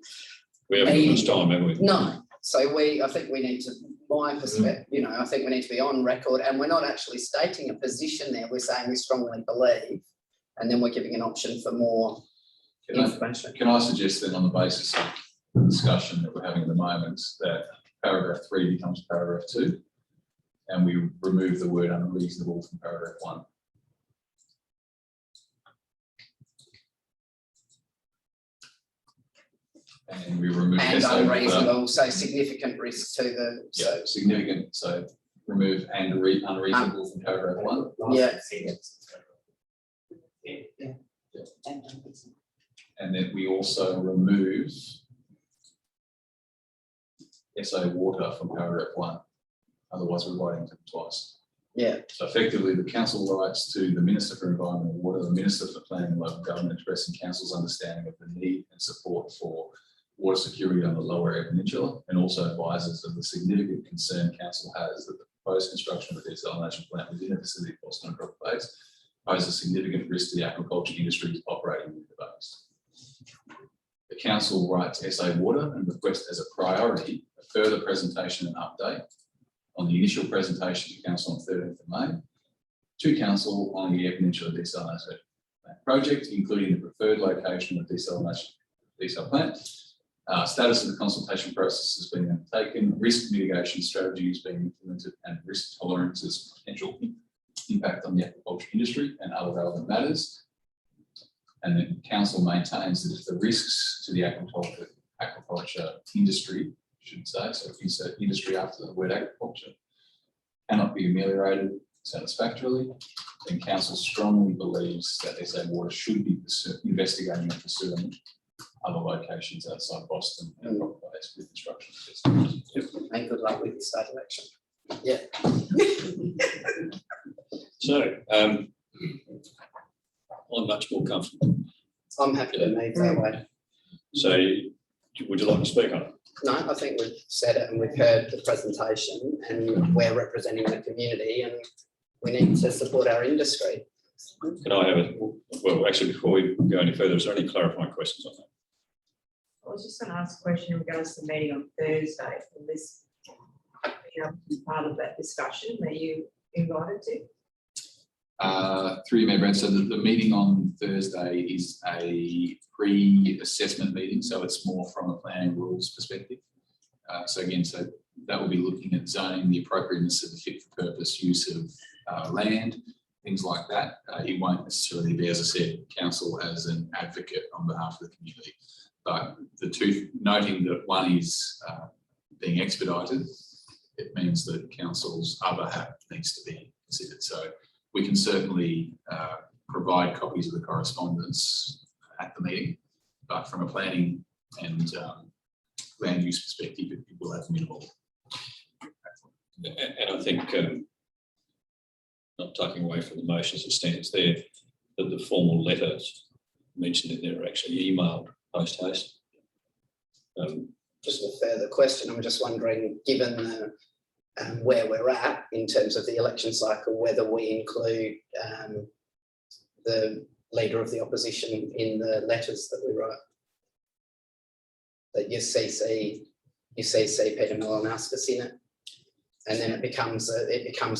We haven't got much time, have we? No, so I think we need to, my perspective, you know, I think we need to be on record, and we're not actually stating a position there. We're saying we strongly believe, and then we're giving an option for more information. Can I suggest then, on the basis of the discussion that we're having at the moment, that paragraph 3 becomes paragraph 2, and we remove the word unreasonable from paragraph 1? And we remove And SA water. unreasonable, so significant risk to the, Yeah, significant, so remove and unreasonable from paragraph 1. yeah. And then we also remove SA water from paragraph 1. Otherwise, we're writing them twice. Yeah, So effectively, the council writes to the Minister for Environment and Water, the Minister for Planning and Local Government, expressing council's understanding of the need and support for water security on the Lower Eyre Peninsula, and also advises of the significant concern council has that the proposed construction of a desalination plant within the vicinity of Boston Rock Base poses significant risk to the aquaculture industry operating with the base. The council writes SA Water and requests as a priority a further presentation and update on the initial presentation to council on 13th of May to council on the Eyre Peninsula Desalination Project, including the preferred location of desalination desal plant, status of the consultation process has been undertaken, risk mitigation strategies being implemented, and risk tolerances, potential impact on the aquaculture industry and other relevant matters. And then council maintains that if the risks to the aquaculture industry, I should say, so if insert industry after the word agriculture, cannot be ameliorated satisfactorily, then council strongly believes that SA Water should be investigating and pursuing other locations outside Boston and Rock Base with construction. and good luck with the state election. Yeah. So, I'm much more comfortable. I'm happy to move that way. So, would you like to speak on it? No, I think we've said it and we've heard the presentation, and we're representing the community, and we need to support our industry. Can I have it? Well, actually, before we go any further, is there any clarifying questions on that? I was just going to ask a question in regards to the meeting on Thursday. Will this be part of that discussion? Are you invited to? Through you, Mayor Brad, so the meeting on Thursday is a pre-assessment meeting, so it's more from a planning rules perspective. So that will be looking at zoning, the appropriateness of the fit for purpose use of land, things like that. It won't necessarily be, as I said, council as an advocate on behalf of the community. But the two, noting that one is being expedited, it means that council's other hat needs to be considered. So we can certainly provide copies of the correspondence at the meeting, but from a planning and land use perspective, it will have minimal. And I think, not taking away from the motions that stands there, that the formal letters mentioned in there are actually emailed post haste. Just a further question, I'm just wondering, given the where we're at in terms of the election cycle, whether we include the leader of the opposition in the letters that we write. That you CC Peter Milanowskis in it, and then it becomes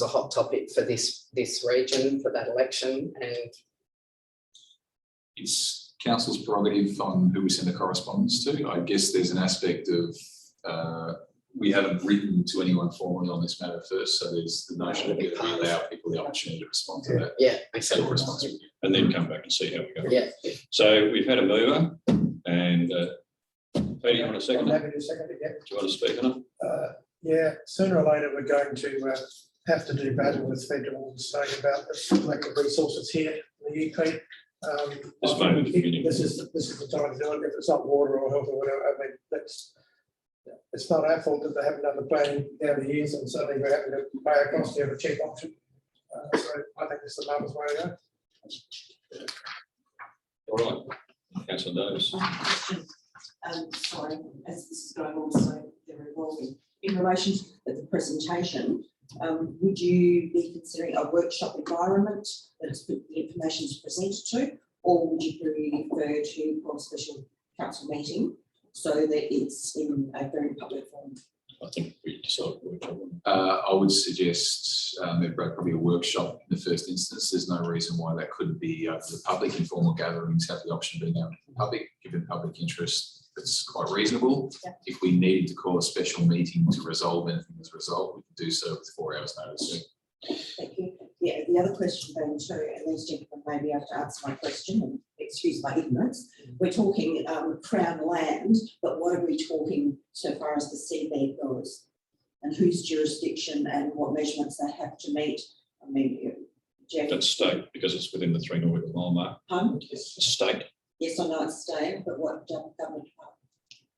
a hot topic for this region for that election, and It's council's prerogative on who we send the correspondence to. I guess there's an aspect of we haven't written to anyone formally on this matter first, so there's the notion that we allow people the opportunity to respond to that. yeah, Set of response. And then come back and see how we go. yeah. So we've had a mover, and Peter, you want to second I'm it? happy to second it, yeah. Do you want to speak on it? Yeah, sooner or later, we're going to have to do battle with federal and state about the lack of resources here in the UK. This moment of beginning. This is the time to do it. If it's not water or health or whatever, I mean, it's not our fault that they haven't done the planning down the years and suddenly we're having to pay a cost to have a cheap option. So I think this is the marvelous way to go. All right, councillor Davis. Question, sorry, as this is going on, so they're evolving. In relation to the presentation, would you be considering a workshop environment that the information is presented to, or would you prefer to hold a special council meeting so that it's in a very public forum? I think we decided workshop. I would suggest, Brad, probably a workshop in the first instance. There's no reason why that couldn't be open to the public. Informal gatherings have the option of being open to the public, given public interest. It's quite reasonable. Yeah. If we needed to call a special meeting to resolve anything as a result, we could do so with 4 hours notice. Thank you. Yeah, the other question then too, and these gentlemen may be able to answer my question, and excuse my ignorance. We're talking Crown land, but what are we talking so far as the seabed goes? And whose jurisdiction and what measurements they have to meet? I mean, Jeff. That's state, because it's within the 3 nautical mile mark. It's state. Yes, I know it's staying, but what government department?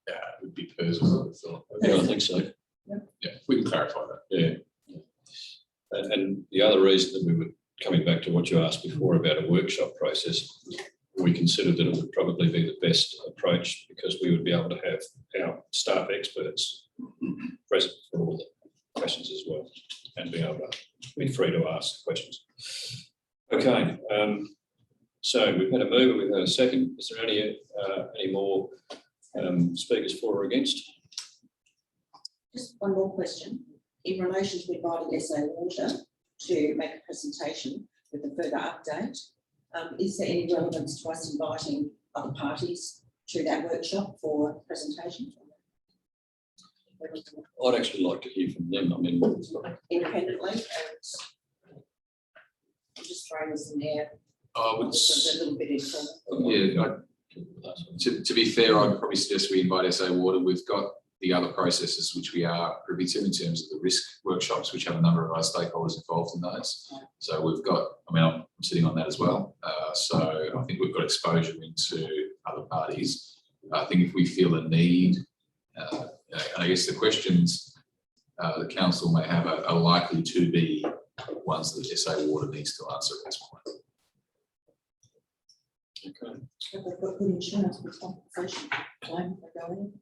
Yeah, it would be personal. Yeah, I think so. Yeah, we can clarify that. Yeah. And the other reason that we were coming back to what you asked before about a workshop process, we considered that it would probably be the best approach because we would be able to have our staff experts present for all the questions as well and be able to be free to ask questions. Okay, so we've had a mover, we've had a second. Is there any more speakers for or against? Just one more question. In relation to inviting SA Water to make a presentation with a further update, is there any relevance to us inviting other parties to that workshop for presentation? I'd actually like to hear from them. I mean, Independently, and just throwing this in there. I would, A little bit informal. yeah, to be fair, I'd probably suggest we invite SA Water. We've got the other processes which we are privy to in terms of the risk workshops, which have a number of our stakeholders involved in those. So we've got, I mean, I'm sitting on that as well. So I think we've got exposure into other parties. I think if we feel a need, and I guess the questions the council may have are likely to be ones that SA Water needs to answer at this point. okay. Have they got good insurance with compensation claim for going?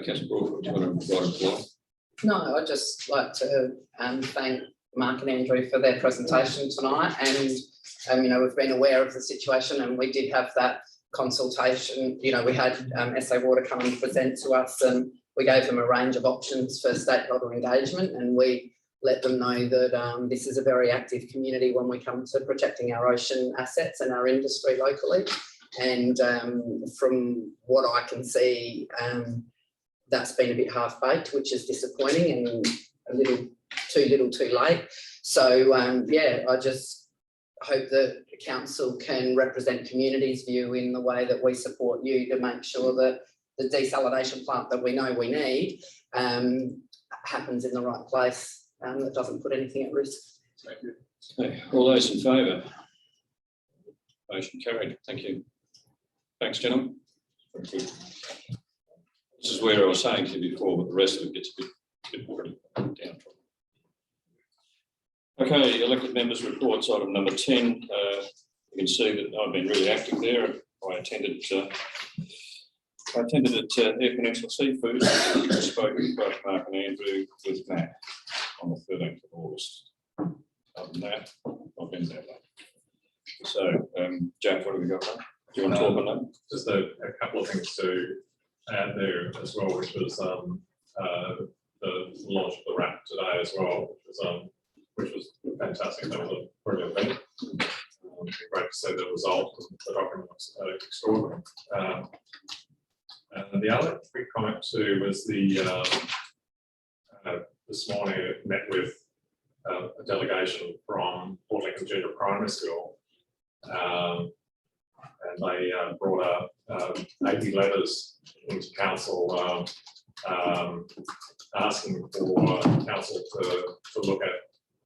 Councillor Crawford, do you want to provide a reply? No, I'd just like to thank Mark and Andrew for their presentation tonight, and you know, we've been aware of the situation and we did have that consultation. You know, we had SA Water come and present to us and we gave them a range of options for stakeholder engagement, and we let them know that this is a very active community when we come to protecting our ocean assets and our industry locally. And from what I can see, that's been a bit half-baked, which is disappointing and a little too late. So yeah, I just hope that the council can represent community's view in the way that we support you to make sure that the desalination plant that we know we need happens in the right place, that doesn't put anything at risk. Okay. All those in favour? Motion carried. Thank you. Thanks, gentlemen. Very good. This is where I was saying to you before, but the rest of it gets a bit pretty downtrodden. Okay, elected members' reports, item number 10. You can see that I've been really active there. I attended at Air Peninsula Seafood. I spoke with both Mark and Andrew with Matt on the 13th of August. Other than that, I've been there. So, Jack, what have we got? Do you want to talk on that? Just a couple of things to add there as well, which was the launch of the RAP today as well, which was fantastic. That was a brilliant event. Great to see the result. The document was extraordinary. And the other quick comment too was this morning I met with a delegation from Port Lincoln Junior Primary School, and they brought up 80 letters into council asking for council to look at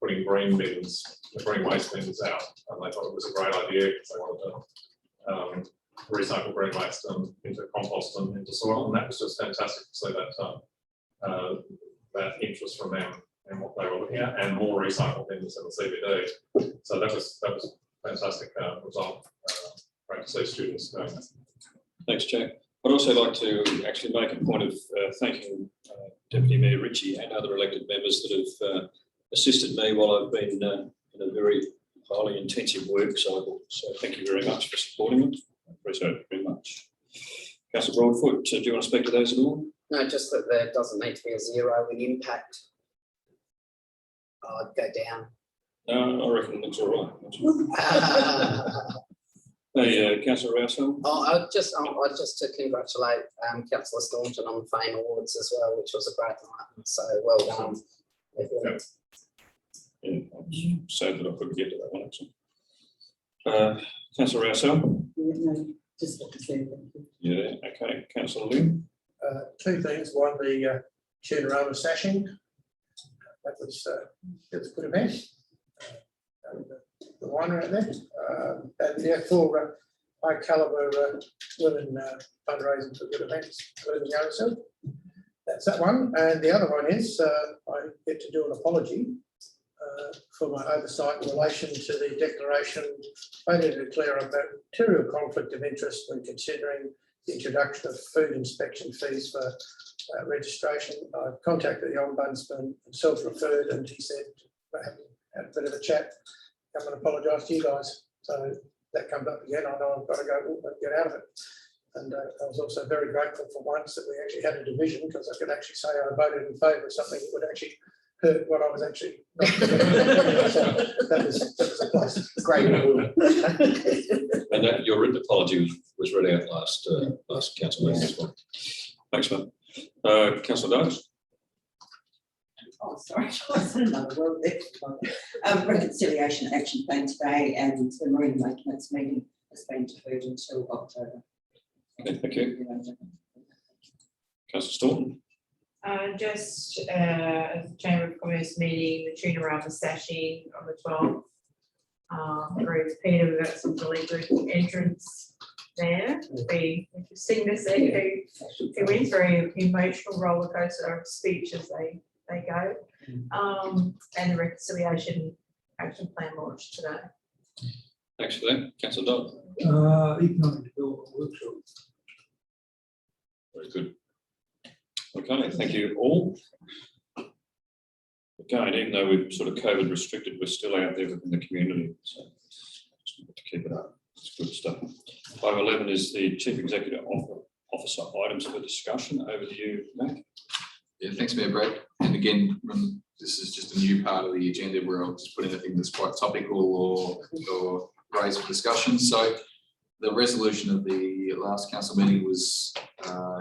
putting green bins, the green waste bins out. And they thought it was a great idea because they wanted to recycle green waste into compost and into soil. And that was just fantastic to see that interest from them and what they were looking at, and more recycle bins in the CBD. So that was fantastic result. Great to see students doing that. Thanks, Jack. I'd also like to actually make a point of thanking Deputy Mayor Ritchie and other elected members that have assisted me while I've been in a very highly intensive work cycle. So thank you very much for supporting it. I appreciate it very much. Councillor Broadfoot, do you want to speak to those at all? No, just that there doesn't need to be a zero in impact. I'd go down. No, I reckon it looks all right. Hey, Councillor Rousseau. I'd just to congratulate Councillor Staunton on the Fame Awards as well, which was a great night. So well done. everyone. Yeah, I'm sad that I couldn't get to that one, actually. Councillor Rousseau. No, just what to say. Yeah, okay. Councillor Lim. Two things. One, the Tunarama sashing. That was a good event. The winery out there. And yeah, for high calibre women fundraising for good events, including Yarrowsell. That's that one. And the other one is I get to do an apology for my oversight in relation to the declaration failure to declare a material conflict of interest when considering the introduction of food inspection fees for registration. I contacted the Ombudsman, self-referred, and he said, had a bit of a chat, come and apologise to you guys. So that comes up again. I know I've got to go get out of it. And I was also very grateful for once that we actually had a division, because I could actually say I voted in favour of something that would actually hurt what I was actually not. So that was a plus. Great. And that your written apology was read out last council meeting as well. Thanks, man. Councillor Dodds. Oh, sorry, another word there. Reconciliation action plan today, and the marine maintenance meeting has been deferred until October. Okay, thank you. Councillor Staunton. Just as the Chamber of Commerce meeting, the Tunarama sashing on the 12th. Agreed with Peter, we've got some really good entrants there. It'll be interesting to see who wins. Very emotional roller coaster of speech as they go. And the reconciliation action plan launched today. Thanks for that. Councillor Dodd. Economic development workshop. Very good. Okay, thank you all. Again, even though we're sort of COVID restricted, we're still out there within the community. So just need to keep it up. It's good stuff. Item 11 is the Chief Executive Officer items for discussion. Over to you, Matt. Yeah, thanks, Mayor Brad. And again, this is just a new part of the agenda where I'll just put anything that's quite topical or raised for discussion. So the resolution of the last council meeting was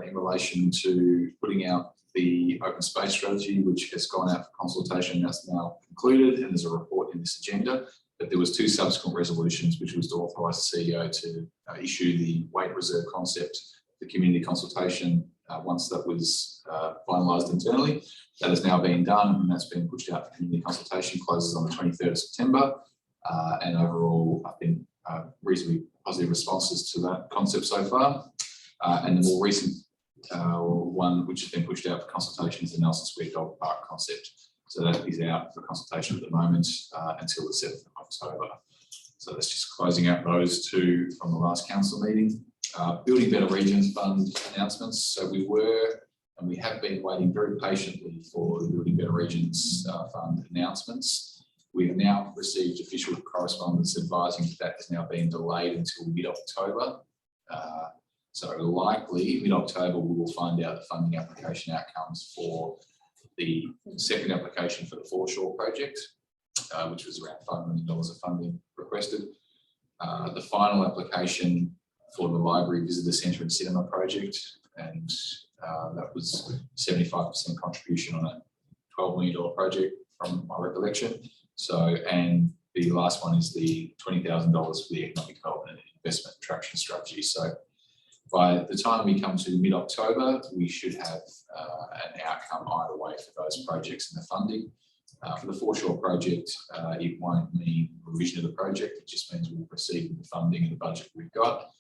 in relation to putting out the open space strategy, which has gone out for consultation. That's now concluded, and there's a report in this agenda. But there was two subsequent resolutions, which was to authorise the CEO to issue the weight reserve concept, the community consultation, once that was finalised internally. That has now been done, and that's been pushed out for community consultation, closes on the 23rd of September. And overall, I think reasonably positive responses to that concept so far. And the more recent one, which has been pushed out for consultation, is the Nelson Square Dog Park concept. So that is out for consultation at the moment until the 7th of October. So that's just closing out those two from the last council meeting. Building Better Regions Fund announcements. So we were, and we have been waiting very patiently for the Building Better Regions Fund announcements. We have now received official correspondence advising that has now been delayed until mid-October. So likely mid-October we will find out the funding application outcomes for the second application for the Foreshore project, which was around $5 million of funding requested. The final application for the Library Visitor Centre and Cinema project, and that was 75% contribution on a $12 million project from my recollection. So, and the last one is the $20,000 for the economic development and investment attraction strategy. So By the time we come to mid-October, we should have an outcome either way for those projects and the funding. For the foreshore project, it won't mean revision of the project, it just means we'll proceed with the funding and the budget we've got.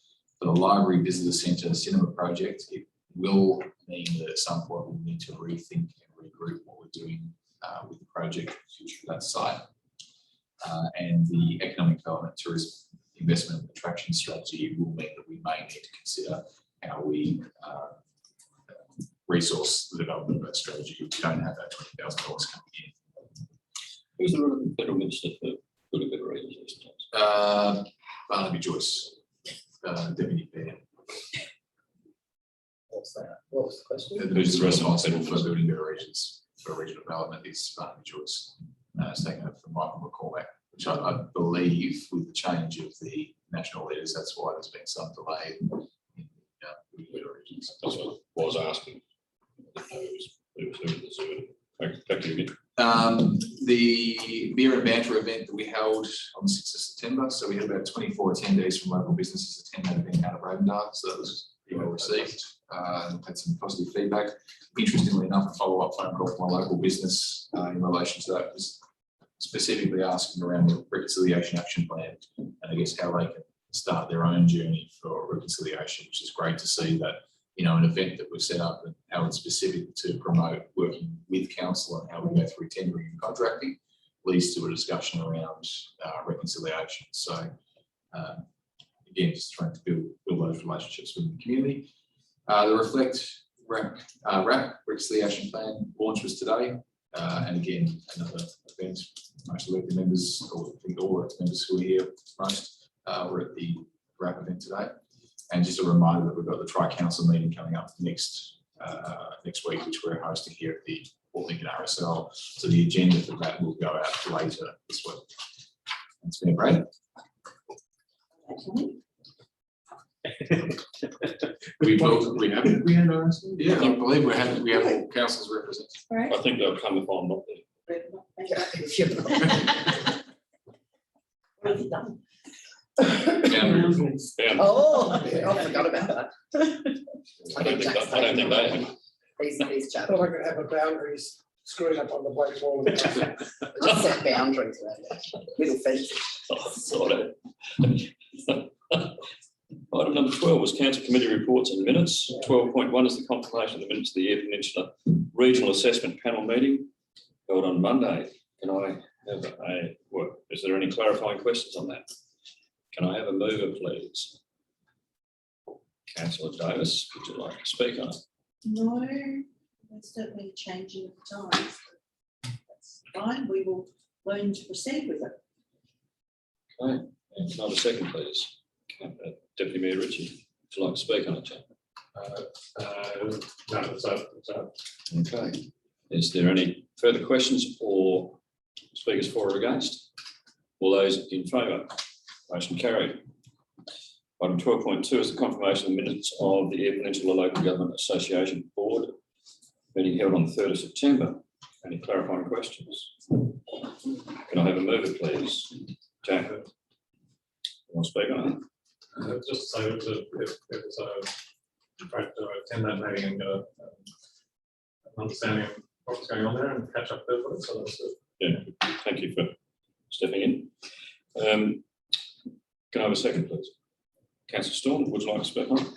For the library visitor centre cinema project, it will mean that at some point we'll need to rethink and regroup what we're doing with the project for the future of that site. And the economic development, tourism, investment and attraction strategy will mean that we may need to consider how we resource the development of that strategy. We don't have that $20,000 coming in. Who's the relevant federal minister for good better regions these days? Barnaby Joyce, Deputy Mayor, What's that? What was the question? who's responsible for building better regions for regional development is Barnaby Joyce. It's taken over from Michael McCormack, which I believe with the change of the national leaders, that's why there's been some delay in better regions. That's what I was asking. Who was the Zoom? Back to you again. The beer and banter event that we held on the 6th of September, so we had about 24 attendees from local businesses attend that event out of Ravendale, so that was pretty well received. Had some positive feedback. Interestingly enough, a follow-up phone call from a local business in relation to that was specifically asking around the reconciliation action plan and I guess how they can start their own journey for reconciliation, which is great to see that, you know, an event that was set up and how it's specific to promote working with council and how we go through tendering and contracting leads to a discussion around reconciliation. So again, just trying to build those relationships with the community. The Reflect RAP reconciliation plan launch was today. And again, another event, most of the members, or I think all the members who are here most, were at the RAP event today. And just a reminder that we've got the Tri-Council meeting coming up next week, which we're hosting here at the Port Lincoln RSL. So the agenda for that will go out later this week. Thanks, Mayor Brad. We had RSL? Yeah, I believe we have all councils represented. I think they'll come if I'm not there. What have you done? Boundaries. Yeah. Oh, I forgot about that. I don't think they have. These I chaps, thought I could have a boundaries screwed up on the white wall. just set boundaries around it, little fences. Sort of. Item number 12 was council committee reports and minutes. 12.1 is the confirmation of the minutes of the Eyre Peninsula Regional Assessment Panel meeting held on Monday. Can I have is there any clarifying questions on that? Can I have a mover, please? Councillor Davis, would you like to speak on it? No, that's certainly changing of times. That's fine, we will learn to proceed with it. Okay, and can I have a second, please? Deputy Mayor Ritchie, would you like to speak on it, Chair? No, it's up. Okay. Is there any further questions or speakers for or against? All those in favour? Motion carried. Item 12.2 is the confirmation of the minutes of the Eyre Peninsula Local Government Association Board meeting held on the 3rd of September. Any clarifying questions? Can I have a mover, please? Jack, you want to speak on it? Just so if it's try to attend that meeting and get an understanding of what's going on there and catch up there with it. So that's good. Yeah, thank you for stepping in. Can I have a second, please? Councillor Storm, would you like to speak on it?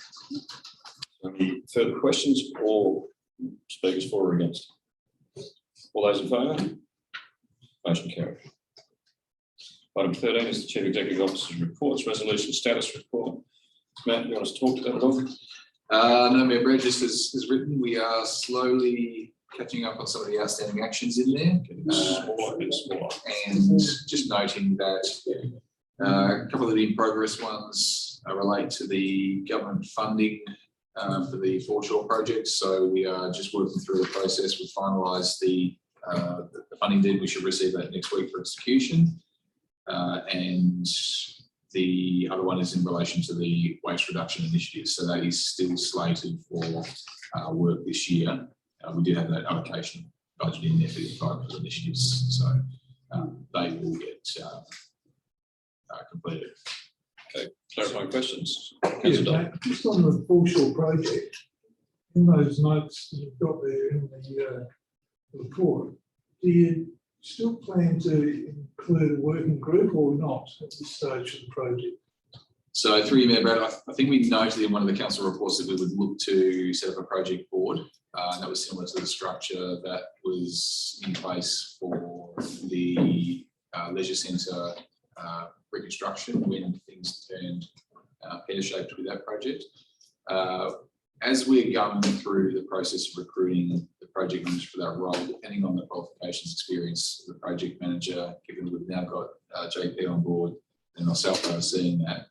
Any further questions or speakers for or against? All those in favour? Motion carried. Item 13 is the Chief Executive Officer's reports, resolution status report. Matt, you want us to talk to that at all? No, Mayor Brad, just as written, we are slowly catching up on some of the outstanding actions in there. Smaller. And just noting that a couple of the in progress ones relate to the government funding for the foreshore project. So we are just working through the process. We've finalised the funding deed. We should receive that next week for execution. And the other one is in relation to the waste reduction initiative. So that is still slated for work this year. We did have that allocation budget in there for the private initiatives. So they will get completed. Okay, clarifying questions? Councillor Dodd. mate, just on the foreshore project, in those notes that you've got there in the report, do you still plan to include a working group or not at this stage of the project? So through you, Mayor Brad, I think we noted in one of the council reports that we would look to set up a project board. And that was similar to the structure that was in place for the leisure centre reconstruction when things turned pear-shaped with that project. As we're going through the process of recruiting the project manager for that role, depending on the qualifications experience of the project manager, given that we've now got JP on board and myself overseeing that,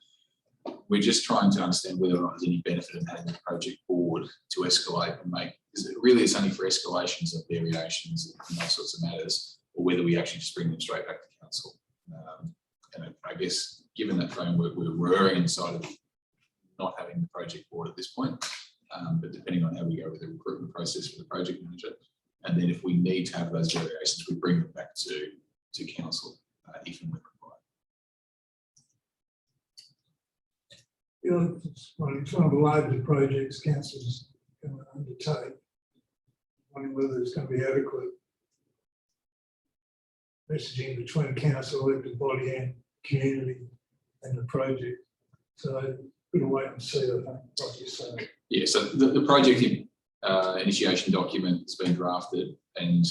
we're just trying to understand whether or not there's any benefit in having the project board to escalate and make, because really it's only for escalations of variations and those sorts of matters, or whether we actually just bring them straight back to council. And I guess given that framework, we're erring inside of not having the project board at this point. But depending on how we go with the recruitment process for the project manager, and then if we need to have those variations, we bring them back to council if and when required. You know, it's one of the larger projects councils can undertake. Wondering whether it's going to be adequate messaging between council, elected body and community and the project. So we'll wait and see, I think, what you say. Yeah, so the project initiation document has been drafted, and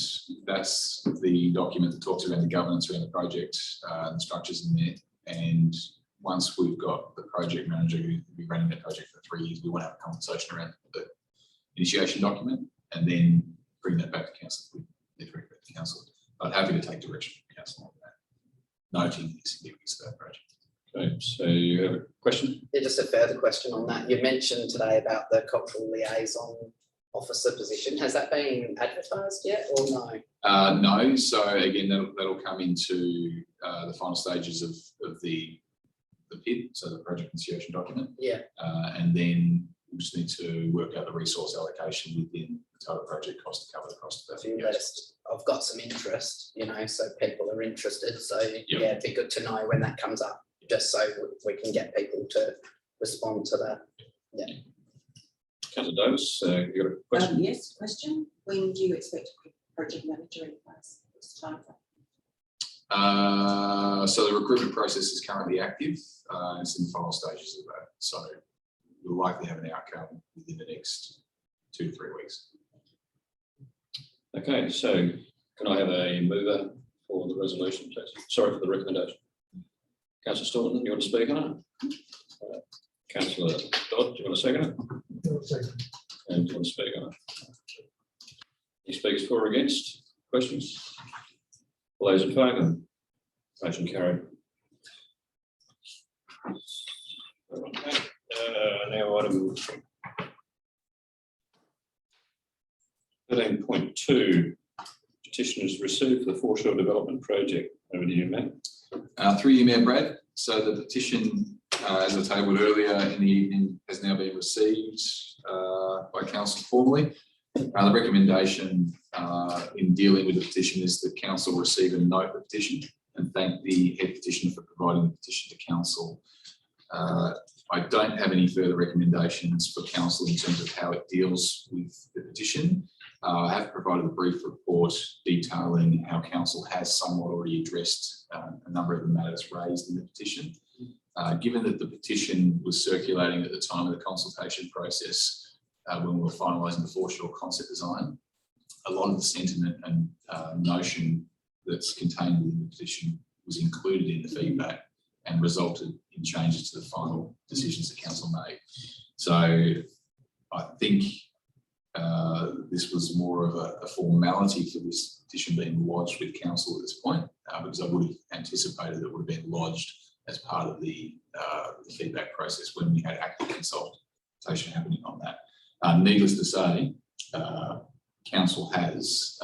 that's the document that talks around the governance around the project and the structures in there. And once we've got the project manager who will be running that project for 3 years, we want to have a conversation around the initiation document and then bring that back to council. I'm happy to take direction from council on that, noting the significance of that project. Okay, so you have a question? Yeah, just a further question on that. You mentioned today about the cultural liaison officer position. Has that been advertised yet or no? No, so again, that'll come into the final stages of the PID, so the project initiation document. Yeah. And then we just need to work out the resource allocation within the total project cost to cover the cost of that. I've got some interest, you know, so people are interested. So yeah, it'd be good to know when that comes up, just so we can get people to respond to that. Yeah. Councillor Davis, you got a question? Yes, question. When do you expect a project manager in place? What's the time frame? So the recruitment process is currently active. It's in the final stages of that. So we'll likely have an outcome within the next 2 to 3 weeks. Okay, so can I have a mover for the resolution, please? Sorry, for the recommendation. Councillor Staunton, you want to speak on it? Councillor Dodd, do you want to second it? And do you want to speak on it? Any speakers for or against? Questions? All those in favour? Motion carried. Okay, now item 13.2, petitioners received for the foreshore development project. Over to you, Matt. Through you, Mayor Brad. So the petition, as I tabled earlier in the evening, has now been received by council formally. The recommendation in dealing with the petition is that council receive and note the petition and thank the head petitioner for providing the petition to council. I don't have any further recommendations for council in terms of how it deals with the petition. I have provided a brief report detailing how council has somewhat already addressed a number of the matters raised in the petition. Given that the petition was circulating at the time of the consultation process when we were finalising the foreshore concept design, a lot of the sentiment and notion that's contained within the petition was included in the feedback and resulted in changes to the final decisions that council made. So I think this was more of a formality for this petition being lodged with council at this point, because I would have anticipated it would have been lodged as part of the feedback process when we had active consultation happening on that. Needless to say, council has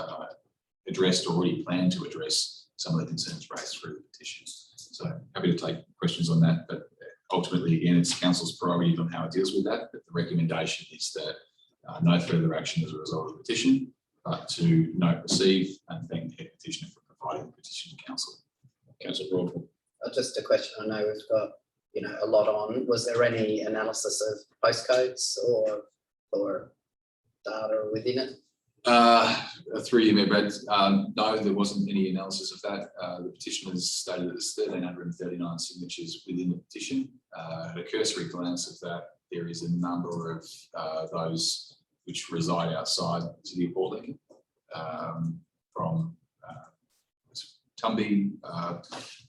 addressed or already planned to address some of the concerns raised through the petition. So happy to take questions on that, but ultimately, again, it's council's prerogative on how it deals with that. But the recommendation is that no further action as a result of the petition, but to note, receive and thank the head petitioner for providing the petition to council. Councillor Broadfoot. Just a question. I know we've got a lot on. Was there any analysis of postcodes or data within it? Through you, Mayor Brad, no, there wasn't any analysis of that. The petitioners stated that there's 1,339 signatures within the petition. At a cursory glance of that, there is a number of those which reside outside the City of Port Lincoln, from Tumby,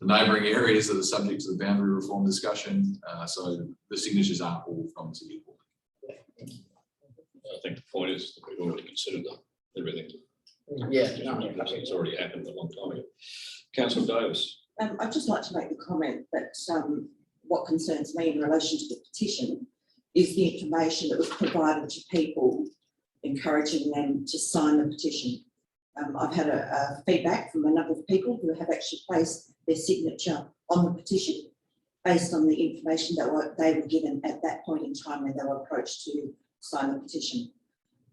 the neighbouring areas that are subject to the boundary reform discussion. So the signatures aren't all from the City of Port Lincoln. I think the point is that we've already considered everything. Yeah, It's already happened a long time ago. Councillor Davis. I'd just like to make the comment that what concerns me in relation to the petition is the information that was provided to people, encouraging them to sign the petition. I've had a feedback from a number of people who have actually placed their signature on the petition based on the information that they were given at that point in time when they were approached to sign the petition.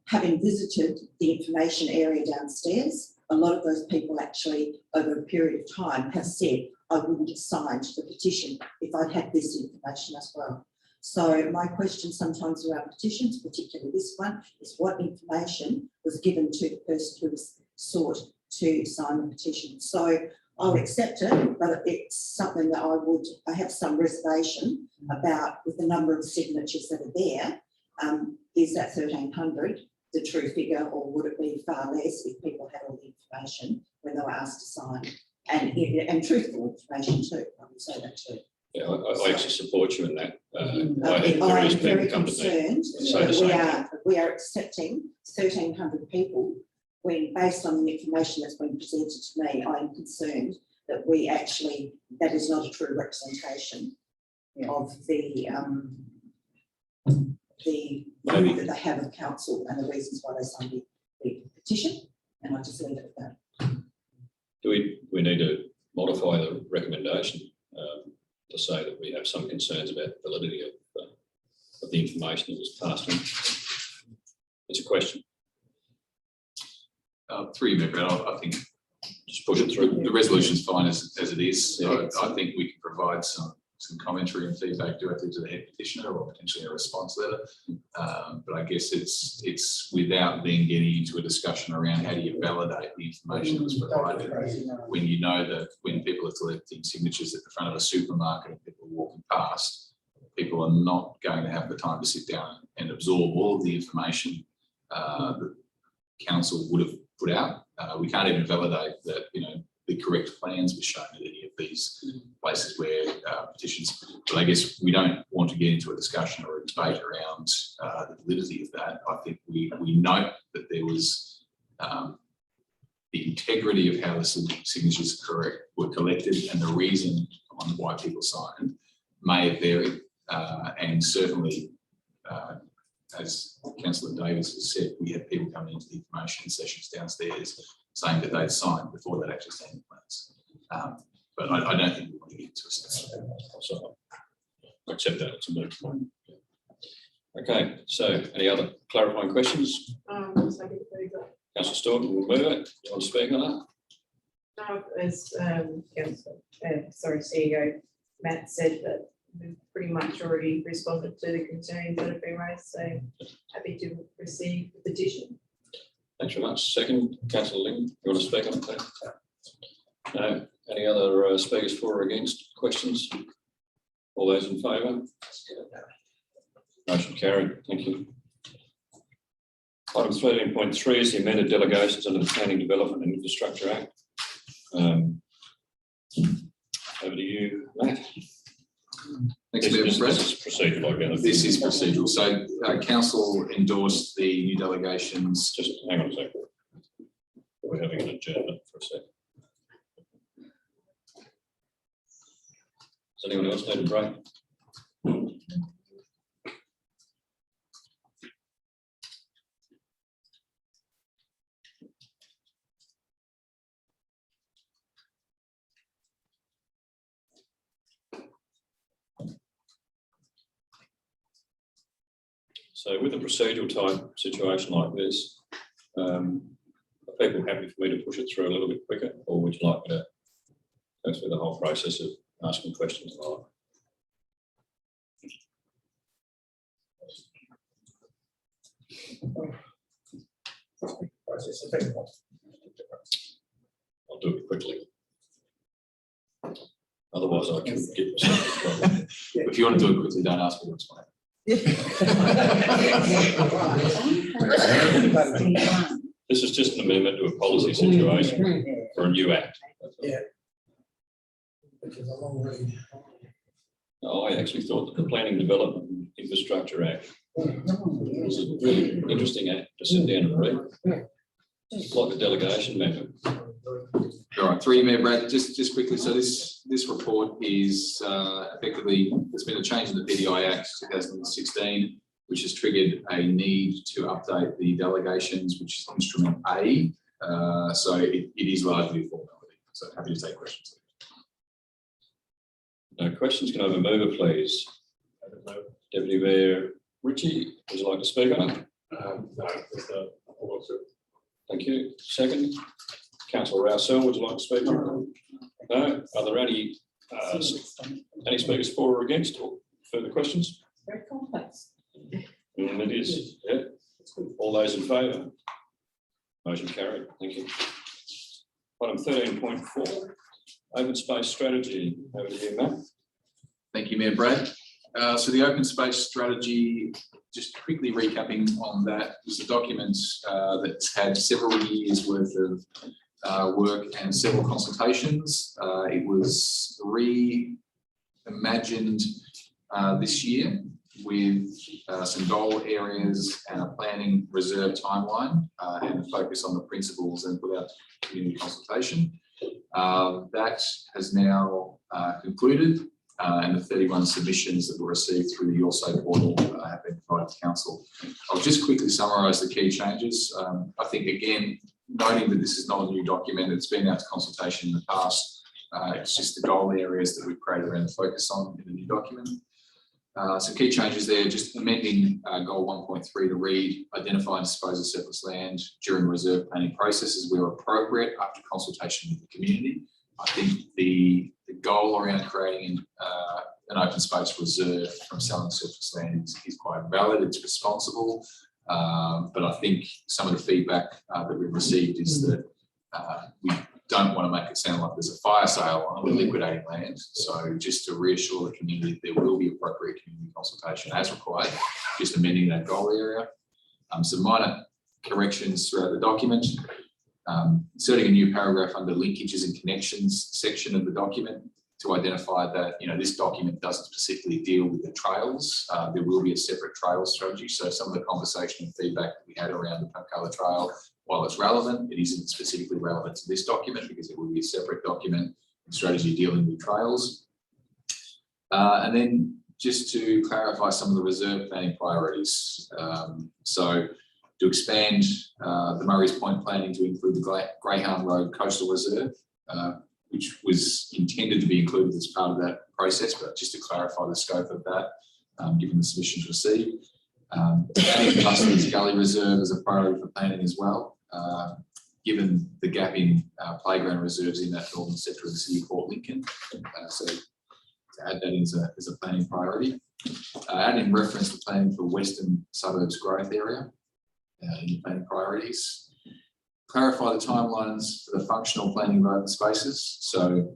Having visited the information area downstairs, a lot of those people actually, over a period of time, have said, I wouldn't have signed the petition if I'd had this information as well. So my question sometimes around petitions, particularly this one, is what information was given to the person who was sought to sign the petition. So I'll accept it, but it's something that I have some reservation about with the number of signatures that are there. Is that 1,300 the true figure, or would it be far less if people had all the information when they were asked to sign? And truthful information too, I would say that too. Yeah, I actually support you in that. I am very concerned that we are accepting 1,300 people when, based on the information that's been presented to me, I am concerned that that is not a true representation of the view that they have of council and the reasons why they signed the petition, and I just leave it at that. Do we need to modify the recommendation to say that we have some concerns about the validity of the information that was passed on? It's a question. Through you, Mayor Brad, I think Just push it through. the resolution's fine as it is. I think we can provide some commentary and feedback directly to the head petitioner, or potentially a response letter. But I guess it's without then getting into a discussion around how do you validate the information that was provided when you know that when people are collecting signatures at the front of a supermarket and people are walking past, people are not going to have the time to sit down and absorb all of the information that council would have put out. We can't even validate that, the correct plans were shown at any of these places where petitions, but I guess we don't want to get into a discussion or a debate around the validity of that. I think we note that there was the integrity of how the signatures were collected, and the reason on why people signed may have varied, and certainly as Councillor Davis has said, we had people coming into the information sessions downstairs saying that they'd signed before they'd actually seen the plans. But I don't think we want to get into a stage. So I accept that. It's a moot point. Okay, so any other clarifying questions? Councillor Stewart, we'll move it. You want to speak on that? No, as CEO Matt said, that we've pretty much already responded to the concerns that have been raised, so happy to receive the petition. Thanks very much. Second, Councillor Ling, you want to speak on that? No. Any other speakers for or against? Questions? All those in favour? Motion carried. Thank you. Item 13.3 is the amended delegations under the Planning Development and Infrastructure Act. Over to you, Matt. Thanks, This Mayor is Brad. procedural again. This is procedural. So council endorsed the new delegations. Just hang on a second. We're having an adjournment for a second. Does anyone else need a break? So with a procedural type situation like this, are people happy for me to push it through a little bit quicker, or would you like me to go through the whole process of asking questions? Process of thing. I'll do it quickly. Otherwise I can get myself in trouble. If you want to do it quickly, don't ask me to explain. This is just an amendment to a policy situation for a new act. Which is a long read. I actually thought that the Planning Development and Infrastructure Act was a really interesting act to sit down and read. It's like a delegation member. All right, through you, Mayor Brad, just quickly, so this report is effectively, there's been a change in the PDI Act 2016, which has triggered a need to update the delegations, which is instrument A. So it is largely a formality, so happy to take questions. No questions, can I have a mover, please? Deputy Mayor Ritchie, would you like to speak on it? No, just Thank you. Second, Councillor Rousseau, would you like to speak on it? No, are there any speakers for or against, or further questions? Very complex. It is, yeah. All those in favour? Motion carried, thank you. Item 13.4, open space strategy. Over to you, Matt. Thank you, Mayor Brad. So the open space strategy, just quickly recapping on that, is a document that's had several years worth of work and several consultations. It was reimagined this year with some goal areas and a planning reserve timeline and a focus on the principles and without community consultation. That has now concluded. And the 31 submissions that were received through the YourSo portal have been provided to council. I'll just quickly summarise the key changes. I think, again, noting that this is not a new document, it's been out to consultation in the past. It's just the goal areas that we've created around the focus on in the new document. Some key changes there, just amending goal 1.3 to read, identify and dispose of surplus land during reserve planning processes where appropriate after consultation with the community. I think the goal around creating an open space reserve from selling surplus land is quite valid, it's responsible, but I think some of the feedback that we've received is that we don't want to make it sound like there's a fire sale on it, we're liquidating land. So just to reassure the community that there will be appropriate community consultation as required, just amending that goal area. Some minor corrections throughout the document. Inserting a new paragraph under linkages and connections section of the document to identify that, you know, this document doesn't specifically deal with the trails. There will be a separate trail strategy. So some of the conversation and feedback that we had around the Pampala Trail, while it's relevant, it isn't specifically relevant to this document because it will be a separate document and strategy dealing with trails. And then just to clarify some of the reserve planning priorities. So to expand the Murray's Point planning to include the Greyhound Road Coastal Reserve, which was intended to be included as part of that process, but just to clarify the scope of that, given the submissions received. Adding Custer's Gully Reserve as a priority for planning as well, given the gap in playground reserves in that northern sector of the city of Port Lincoln. So to add that in as a planning priority. Adding reference to planning for Western Suburbs growth area in the planning priorities. Clarify the timelines for the functional planning of open spaces. So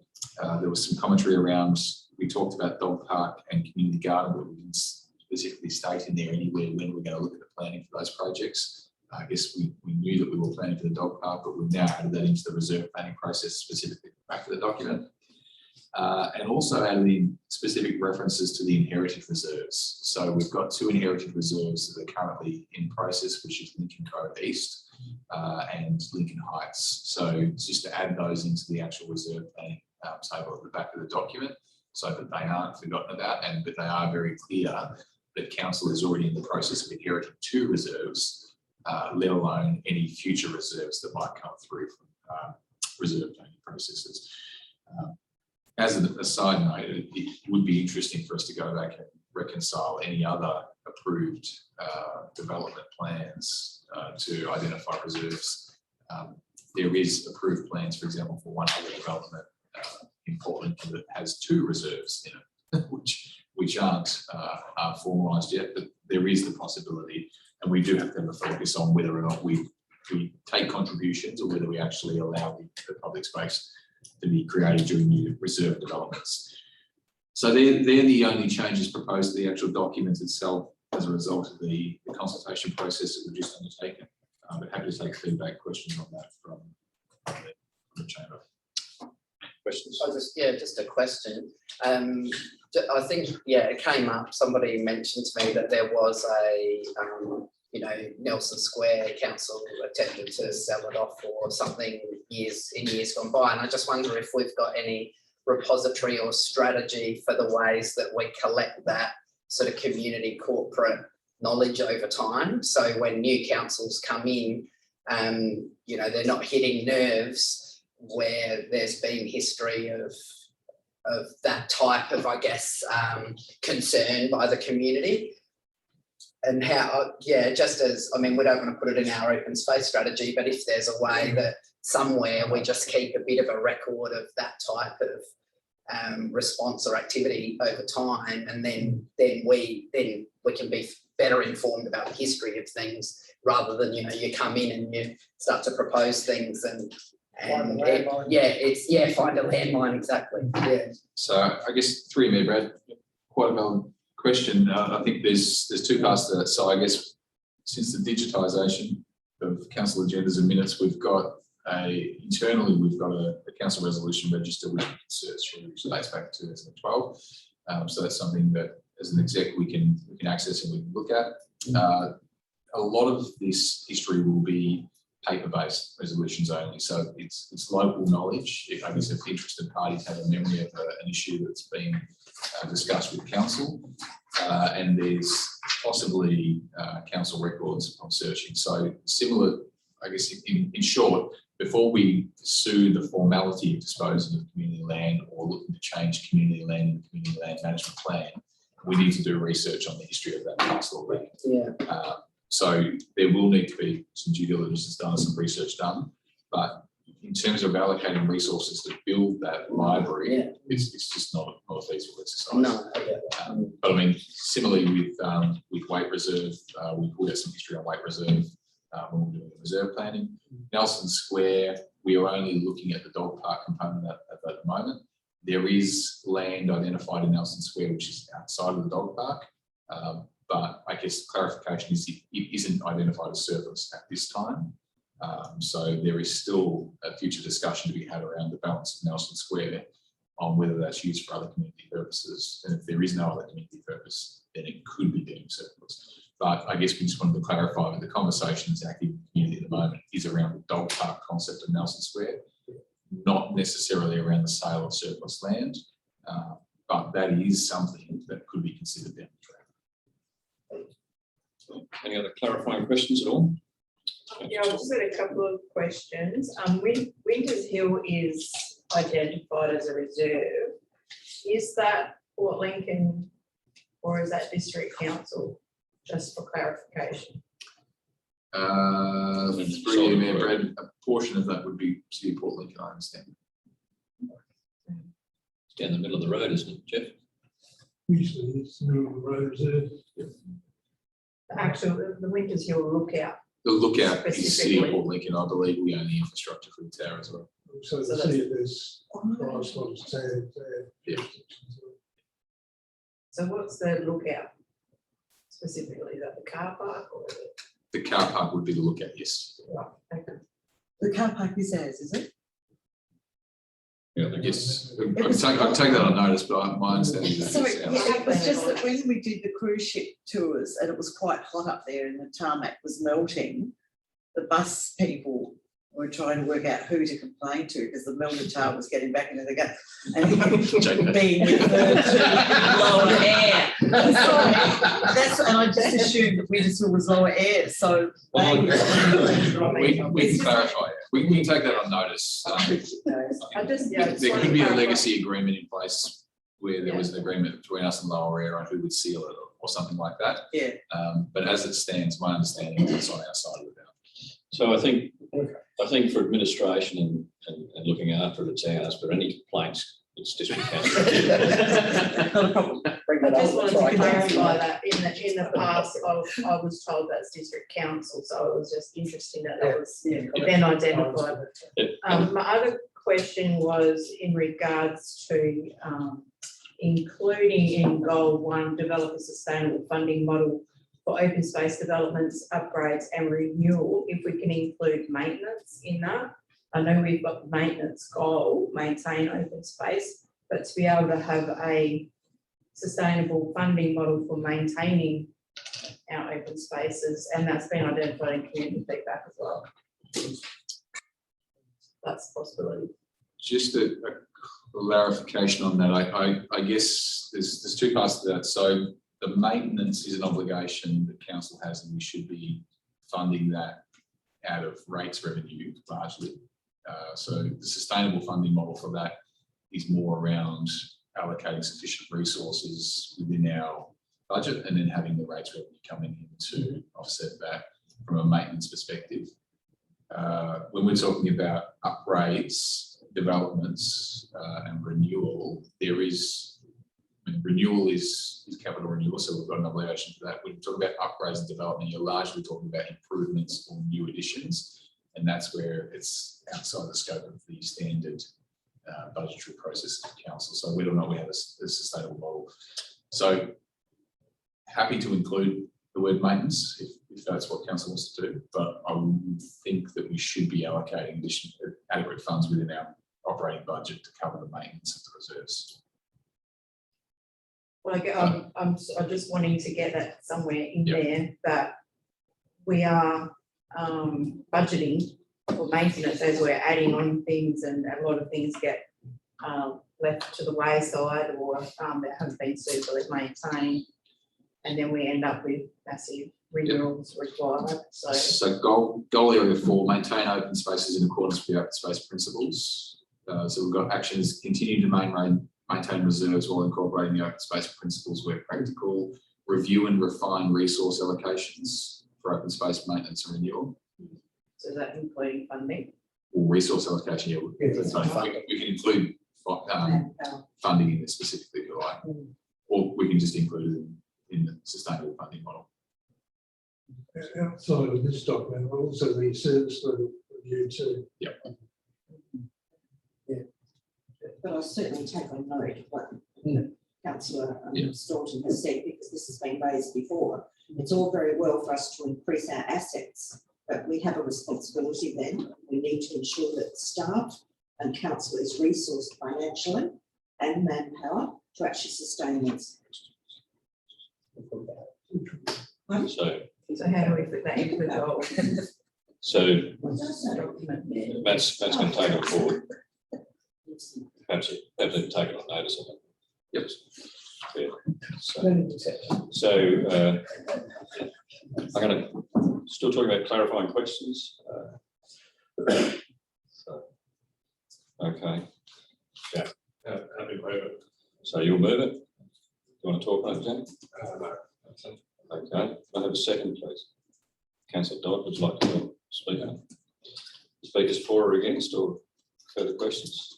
there was some commentary around, we talked about dog park and community garden, but we didn't specifically state in there anywhere when we're going to look at the planning for those projects. I guess we knew that we were planning for the dog park, but we've now added that into the reserve planning process specifically back to the document. And also added in specific references to the inherited reserves. So we've got 2 inherited reserves that are currently in process, which is Lincoln Cove East and Lincoln Heights. So it's just to add those into the actual reserve planning table at the back of the document so that they aren't forgotten about and that they are very clear that council is already in the process of inheriting 2 reserves, let alone any future reserves that might come through from reserve planning processes. As a side note, it would be interesting for us to go back and reconcile any other approved development plans to identify reserves. There is approved plans, for example, for one other development in Portland that has 2 reserves in it, which which aren't formalised yet, but there is the possibility, and we do have to have a focus on whether or not we take contributions or whether we actually allow the public space to be created during new reserve developments. So they're the only changes proposed to the actual document itself as a result of the consultation process that we've just undertaken. But happy to take feedback, questions on that from the chamber. Questions? Just a question. I think, it came up, somebody mentioned to me that there was a, Nelson Square Council attempted to sell it off or something in years gone by. And I just wonder if we've got any repository or strategy for the ways that we collect that sort of community corporate knowledge over time. So when new councils come in, they're not hitting nerves where there's been history of that type of, concern by the community. And how, just as, we don't want to put it in our open space strategy, but if there's a way that somewhere we just keep a bit of a record of that type of response or activity over time, and then we can be better informed about the history of things, rather than, you come in and you start to propose things and find a landmine, exactly. Yeah. So I guess through me, Brad, quite a valid question. I think there's two parts to that. So I guess since the digitisation of council agendas and minutes, we've got internally a council resolution register which we can search through, which dates back to 2012. So that's something that as an exec we can access and we can look at. A lot of this history will be paper-based resolutions only, so it's local knowledge. I guess if interested parties have a memory of an issue that's been discussed with council, and there's possibly council records on searching. So similar, I guess, in short, before we pursue the formality of disposing of community land or looking to change community land in the community land management plan, we need to do research on the history of that parcel of land. Yeah. So there will need to be some due diligence done, some research done, but in terms of allocating resources to build that library, it's just not a feasible exercise. No. But similarly with Waite Reserve, we pulled out some history on Waite Reserve when we were doing the reserve planning. Nelson Square, we are only looking at the dog park component at the moment. There is land identified in Nelson Square which is outside of the dog park. But I guess clarification is it isn't identified as surplus at this time. So there is still a future discussion to be had around the balance of Nelson Square on whether that's used for other community purposes. And if there is no other community purpose, then it could be deemed surplus. But I guess we just wanted to clarify that the conversation that's active in the community at the moment is around the dog park concept of Nelson Square, not necessarily around the sale of surplus land. But that is something that could be considered down the track. Any other clarifying questions at all? Yeah, I've just got a couple of questions. Winters Hill is identified as a reserve. Is that Port Lincoln or is that District Council? Just for clarification. Through you, Mayor Brad, a portion of that would be City of Port Lincoln, I understand. It's down the middle of the road, isn't it, Jeff? Usually it's the middle of the road reserve. The Winters Hill lookout. The lookout is City of Port Lincoln. I believe we own the infrastructure for the tower as well. So to see if there's price what it's saying there. Yeah. So what's the lookout specifically? Is that the car park or? The car park would be the lookout, yes. Right, okay. The car park is ours, is it? Yeah, I guess I'll take that on notice, but my understanding is that So it's ours. it was just that when we did the cruise ship tours and it was quite hot up there and the tarmac was melting, the bus people were trying to work out who to complain to because the melted tar was getting back into the gut and being referred to lower air. And I just assumed that Winters Hill was lower air, so we can clarify. We can take that on notice. There could be a legacy agreement in place where there was an agreement between us and Lower Air on who would seal it or something like that. Yeah. But as it stands, my understanding is it's on our side of the boundary. So I think for administration and looking after it, it's ours, but any complaints It's district council. Not a problem. Bring I that just on, wanted try to council. clarify that in the past, I was told that's district council, so it was just interesting that that was then identified. My other question was in regards to including in goal 1, develop a sustainable funding model for open space developments, upgrades and renewal, if we can include maintenance in that. I know we've got the maintenance goal, maintain open space, but to be able to have a sustainable funding model for maintaining our open spaces, and that's been identified in community feedback as well. That's a possibility. Just a clarification on that, I guess there's two parts to that. So the maintenance is an obligation that council has, and we should be funding that out of rates revenue largely. So the sustainable funding model for that is more around allocating sufficient resources within our budget and then having the rates revenue coming in to offset that from a maintenance perspective. When we're talking about upgrades, developments and renewal, renewal is capital renewal, so we've got an obligation for that. When you talk about upgrades and development, you're largely talking about improvements or new additions, and that's where it's outside the scope of the standard budgetary process of council. So whether or not we have a sustainable model. So happy to include the word maintenance if that's what council wants to do, but I would think that we should be allocating adequate funds within our operating budget to cover the maintenance of the reserves. Well, I'm just wanting to get that somewhere in there that we are budgeting for maintenance as we're adding on things, and a lot of things get left to the wayside or that haven't been suitably maintained, and then we end up with massive renewals required. So goal area 4, maintain open spaces in accordance with the open space principles. So we've got actions, continue to maintain reserves while incorporating the open space principles where practical, review and refine resource allocations for open space maintenance and renewal. So is that including funding? Or resource allocation, yeah, we can include funding in this specifically if you like, or we can just include it in the sustainable funding model. Outside of this document, also the service level review too. Yep. But I'll certainly take on note what Councillor Staunton has said, because this has been raised before. It's all very well for us to increase our assets, but we have a responsibility then. We need to ensure that staff and council is resourced financially and manpower to actually sustain this. So how do we put that into the goal? So Matt's going to take it forward. Perhaps they've taken on notice of it. Yep. Yeah. So I'm going to still talking about clarifying questions. Okay. Yeah. Happy to move it. So you'll move it. You want to talk on it, Jenny? No. Okay. I have a second, please. Councillor Dodd, would you like to speak on it? Speakers for or against, or further questions?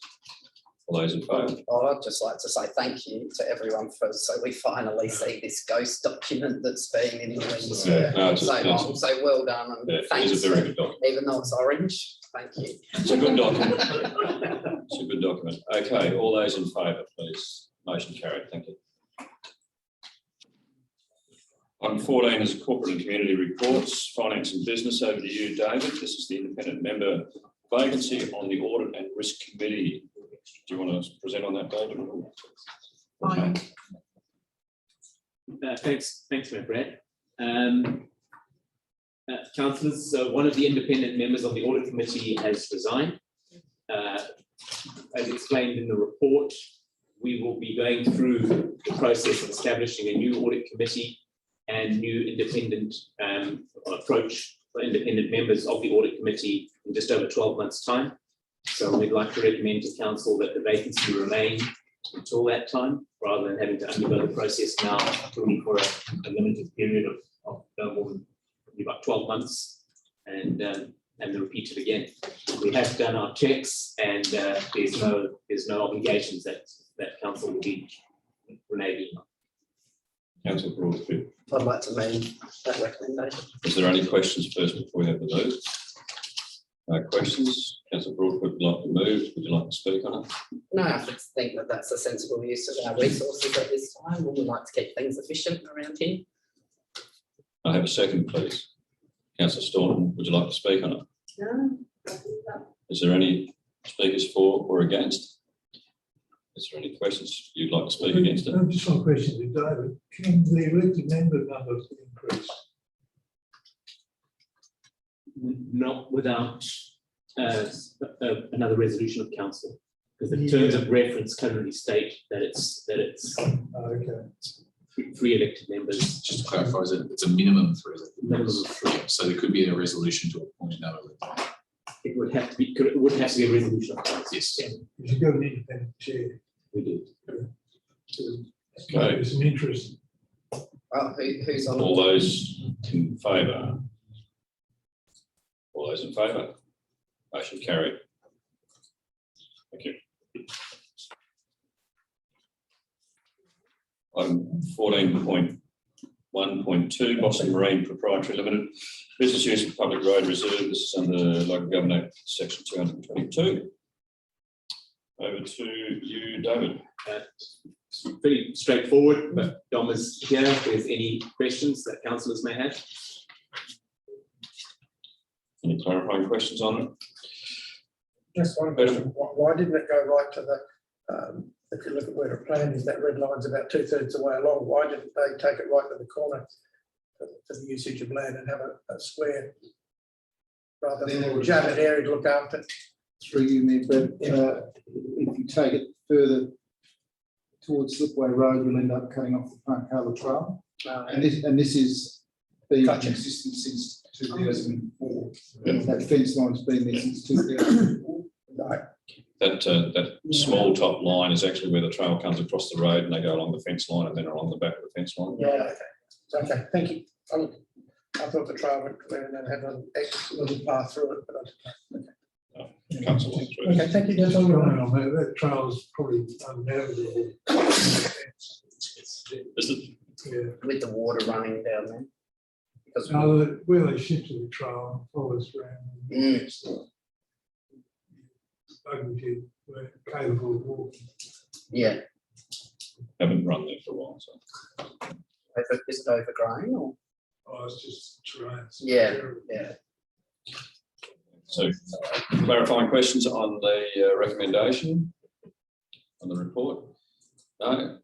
All those in favour? I'd just like to say thank you to everyone so we finally see this ghost document that's been in the wings for so long. So well done, and thanks. It is a very good document. Even though it's orange, thank you. It's a good document. It's a good document. Okay, all those in favour, please. Motion carried. Thank you. Item 14 is corporate and community reports, finance and business. Over to you, David. This is the independent member vacancy on the audit and risk committee. Do you want to present on that, David? Thanks, Matt Brad. Councillors, one of the independent members of the audit committee has resigned. As explained in the report, we will be going through the process of establishing a new audit committee and new independent approach for independent members of the audit committee in just over 12 months' time. So we'd like to recommend to council that the vacancy remain until that time, rather than having to undergo the process now only for a limited period of no more than about 12 months and then repeat it again. We have done our checks, and there's no there's no obligations that council will be reneging on. Councillor Broadfield, I'd like to move that recommendation. is there any questions first before we have the vote? No questions. Councillor Broadfield would like to move. Would you like to speak on it? No, I just think that that's a sensible use of our resources at this time. We would like to keep things efficient around here. I have a second, please. Councillor Staunton, would you like to speak on it? No. Is there any speakers for or against? Is there any questions you'd like to speak against it? Just one question to David. Can the elected member number increase? Not without another resolution of council, because the terms of reference currently state that it's Okay. three elected members. Just to clarify, is it, it's a minimum of 3 elected Minimum members? of 3. So there could be a resolution to appoint another elected. It would have to be, it would have to be a resolution of council. Yes. You've got an independent chair. We do. Okay. There's some interest. Oh, who's on? All those in favour? All those in favour? Motion carried. Thank you. Item 14.1.2, Boston Marine Proprietary Limited, business use of public road reserve. This is under Local Government Act Section 222. Over to you, David. It's pretty straightforward, but Dom is here if there's any questions that councillors may have. Any clarifying questions on it? Just one question, why didn't it go right to the, if you look at where the plan is, that red line's about 2/3 the way along, why didn't they take it right to the corner for the usage of land and have a square rather than a jagged area to look after? Through you, Mayor Brett, if you take it further towards Slipway Road, you'll end up cutting off the Park Harbour Trail. And this is been in existence since 2004. That fence line's been there since 2004. Right. That small top line is actually where the trail comes across the road and they go along the fence line and then along the back of the fence line. Yeah, okay, thank you. I thought the trail went clear and then had a little path through it, but Council went through. okay, thank you. That's all Comment right. on that. That trail is probably unnavigable. Is it? Yeah. With the water running down there. Because Where they shifted the trail, follows around. Buggy, were capable of walking. yeah, Haven't run there for a while, so. is it overgrown or? Oh, it's just terrain. Yeah, yeah. So clarifying questions on the recommendation on the report? No?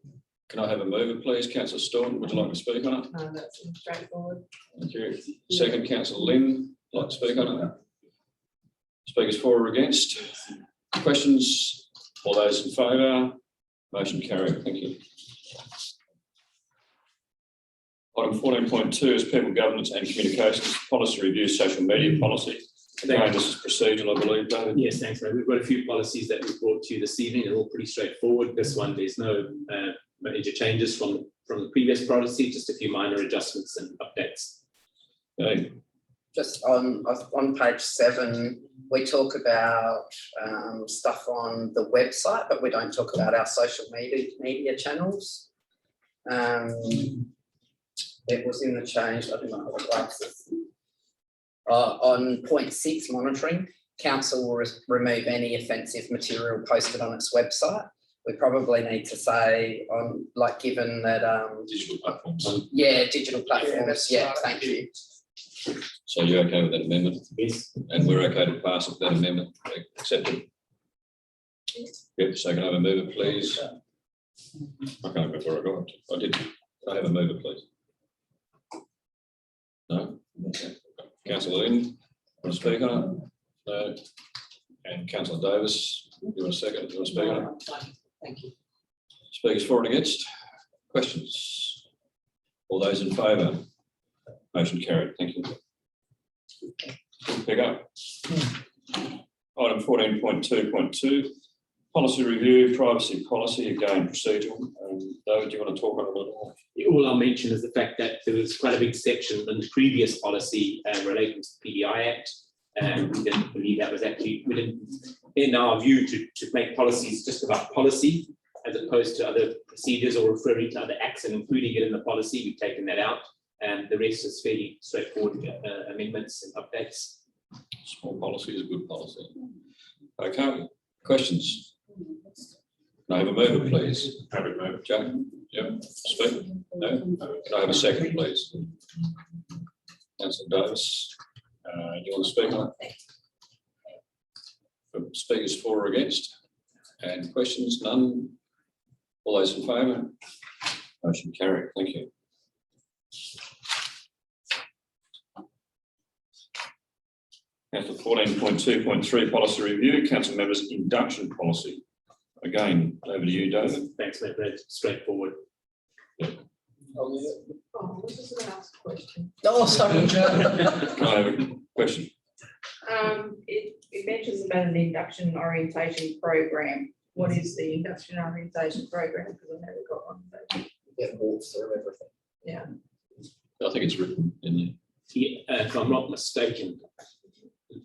Can I have a mover, please? Councillor Staunton, would you like to speak on it? No, that's straightforward. Thank you. Second, Councillor Lynn, like to speak on it? Speakers for or against? Questions? All those in favour? Motion carried. Thank you. Item 14.2 is People Governance and Communications Policy Review, Social Media Policy. Again, this is procedural, I believe, David. Yes, thanks, mate. We've got a few policies that we brought to you this evening. They're all pretty straightforward. This one, there's no major changes from the previous policy, just a few minor adjustments and updates. Okay. Just on page 7, we talk about stuff on the website, but we don't talk about our social media channels. It was in the change, I don't know what glasses. On point 6, monitoring, council will remove any offensive material posted on its website. We probably need to say on, like, given that Digital platforms. yeah, digital platforms, yeah, thank you. So you're okay with that amendment? Yes. And we're okay to pass that amendment, accepted? Yep, so can I have a mover, please? I can't remember where I got. I did. Can I have a mover, please? No? Okay. Councillor Lynn, want to speak on it? No. And Councillor Davis, you want a second? You want to speak on it? Thank you. Speakers for and against? Questions? All those in favour? Motion carried. Thank you. Pick up. Item 14.2.2, policy review, privacy policy, again procedural. David, do you want to talk on it a little more? All I'll mention is the fact that there was quite a big section in the previous policy relating to the PDI Act. We didn't believe that was actually, we didn't in our view, to make policies just about policy as opposed to other procedures or referring to other acts and including it in the policy. We've taken that out, and the rest is fairly straightforward amendments and updates. Small policy is a good policy. Okay, questions? Can I have a mover, please? Happy to move. Jack? Yep, speak? No? Can I have a second, please? Councillor Davis, you want to speak on it? Speakers for or against? And questions? None? All those in favour? Motion carried. Thank you. Council 14.2.3 policy review, council members induction policy. Again, over to you, David. Thanks, Matt. Brad. Straightforward. Oh, I was just gonna ask a question. Oh, sorry. Can I have a question? It mentions about an induction orientation program. What is the induction orientation program? Because I've never got one. But Get walked through everything. yeah. I think it's written in there. Yeah, if I'm not mistaken,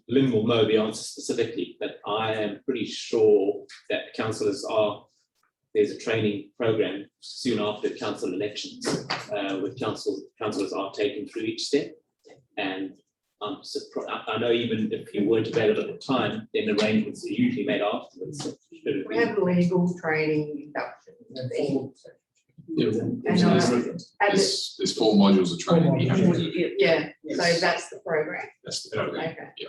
Lynn will know the answer specifically, but I am pretty sure that councillors there's a training program soon after council elections, with councillors are taken through each step. And I'm surprised, I know even if you weren't available at the time, then arrangements are usually made afterwards. We have legal training induction. There's 4 modules of training you have to do. Yeah, so that's the program. That's the program. Okay. Yeah.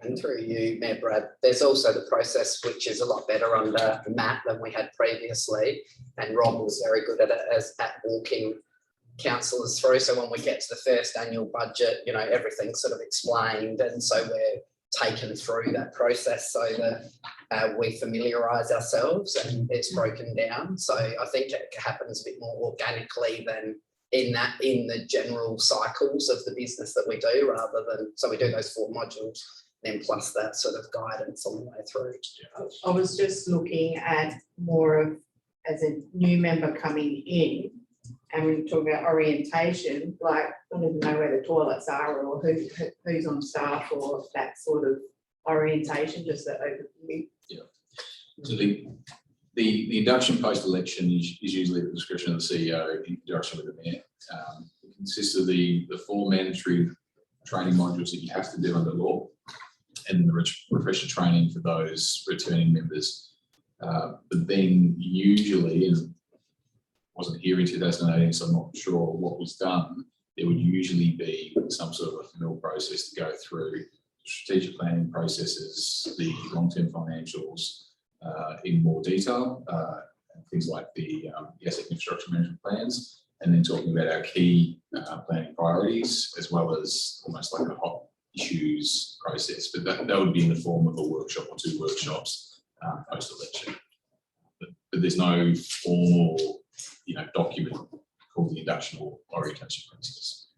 And through you, Mayor Brad, there's also the process, which is a lot better under Matt than we had previously. And Rob was very good at it at walking councillors through. So when we get to the first annual budget, you know, everything's sort of explained. And so we're taken through that process so that we familiarise ourselves and it's broken down. So I think it happens a bit more organically than in the general cycles of the business that we do, rather than, so we do those 4 modules, then plus that sort of guidance on the way through. I was just looking at more of as a new member coming in, and when you talk about orientation, like I don't even know where the toilets are or who's on staff or that sort of orientation, just that overview. Yeah. So the induction post-election is usually at the discretion of the CEO in conjunction with the mayor. It consists of the 4 mandatory training modules that you have to do under law, and the refresher training for those returning members. But then usually, and wasn't here in 2018, so I'm not sure what was done, there would usually be some sort of a familiar process to go through strategic planning processes, the long-term financials in more detail, and things like the asset infrastructure management plans, and then talking about our key planning priorities, as well as almost like a hot issues process. But that would be in the form of a workshop or 2 workshops post-election. But there's no formal, document called the induction or orientation process.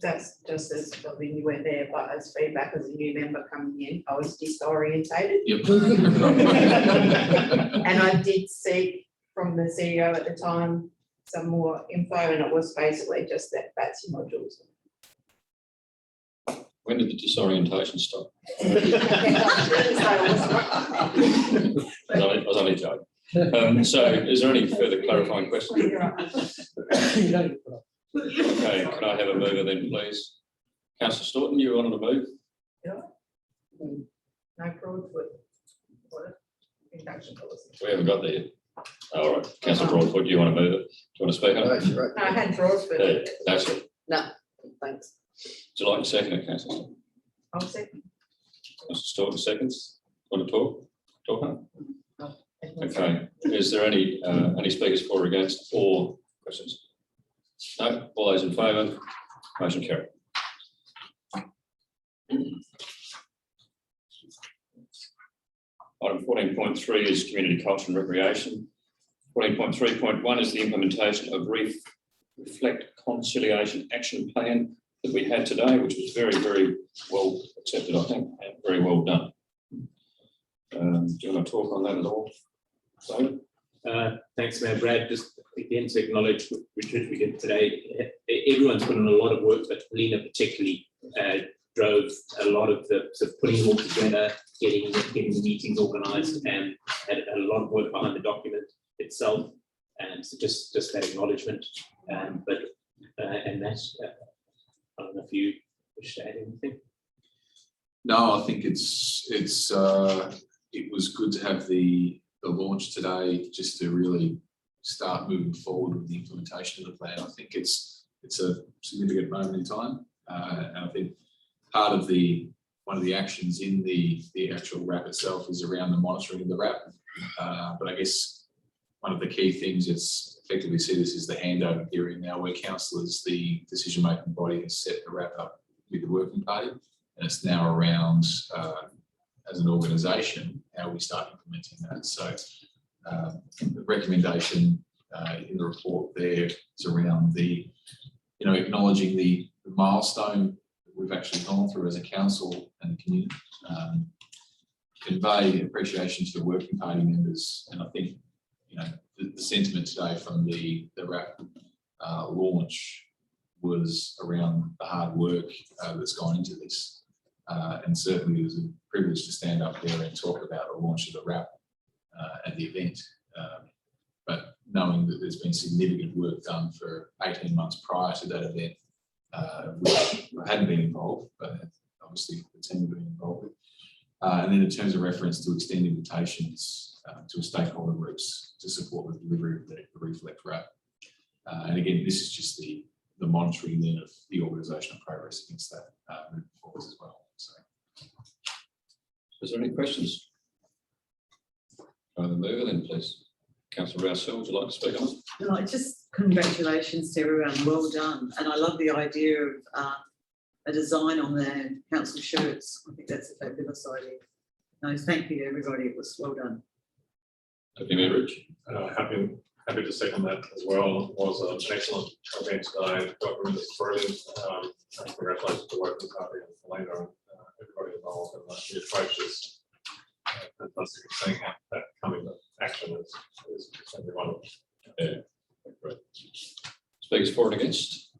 That's just as probably you weren't there, but as feedback as a new member coming in, I was disorientated. Yep. And I did seek from the CEO at the time some more info, and it was basically just that's your modules. When did the disorientation stop? So I was only joking. So is there any further clarifying questions? Okay, can I have a mover then, please? Councillor Staunton, you wanted to move? no Broadfoot. Induction policy. We haven't got there yet. All right, Councillor Broadfoot, do you want to move it? Do you want to speak on it? Right. No, I had Broadfoot. Yeah, that's it. No, thanks. Would you like to second it, Councillor Staunton? I'll second. Councillor Staunton seconds. Want to talk? Talk on it? Okay, is there any speakers for or against, or questions? No, all those in favour, motion carried. Item 14.3 is community culture and recreation. 14.3.1 is the implementation of Reflect Conciliation Action Plan that we had today, which was very, very well accepted, I think, and very well done. Do you want to talk on that at all? David? Thanks, Mayor Brad. Just again to acknowledge Richard, we did today. Everyone's put in a lot of work, but Lena particularly drove a lot of the sort of putting it all together, getting the meetings organised, and had a lot of work behind the document itself. And so just that acknowledgement. And that's, I don't know if you wish to add anything. No, I think it was good to have the launch today, just to really start moving forward with the implementation of the plan. I think it's a significant moment in time, and I think part of one of the actions in the actual RAP itself is around the monitoring of the RAP. But I guess one of the key things is effectively see this as the handover hearing now, where councillors, the decision-making body, has set the RAP up with the working party, and it's now around as an organisation how we start implementing that. So the recommendation in the report there is around acknowledging the milestone that we've actually gone through as a council and the community. Convey appreciation to the working party members, and I think the sentiment today from the RAP launch was around the hard work that's gone into this, and certainly it was a privilege to stand up there and talk about the launch of the RAP at the event. But knowing that there's been significant work done for 18 months prior to that event, which I hadn't been involved, but obviously the team have been involved with. And then in terms of reference to extend invitations to stakeholder groups to support the delivery of the Reflect RAP. And again, this is just the monitoring then of the organisational progress against that moving forward as well. So, is there any questions? The mover then, please. Councillor Rousseau, would you like to speak on it? No, just congratulations to everyone, well done. And I love the idea of a design on the council shirts. I think that's a fabulous idea. No, thank you to everybody, it was well done. Happy Mayor Rich? Happy to second that as well. It was an excellent event today. Document is brilliant. Congratulations to the working party and Felina and everybody involved. And the approach is fantastic. Seeing that coming to action is certainly wonderful. Yeah, great. Speakers for and against?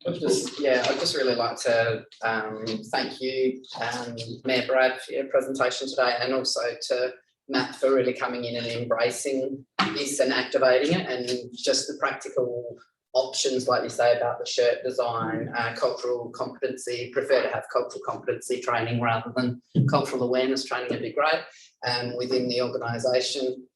I'd just really like to thank you, Mayor Brad, for your presentation today, and also to Matt for really coming in and embracing this and activating it, and just the practical options, like you say, about the shirt design, cultural competency. Prefer to have cultural competency training rather than cultural awareness training, would be great within the organisation.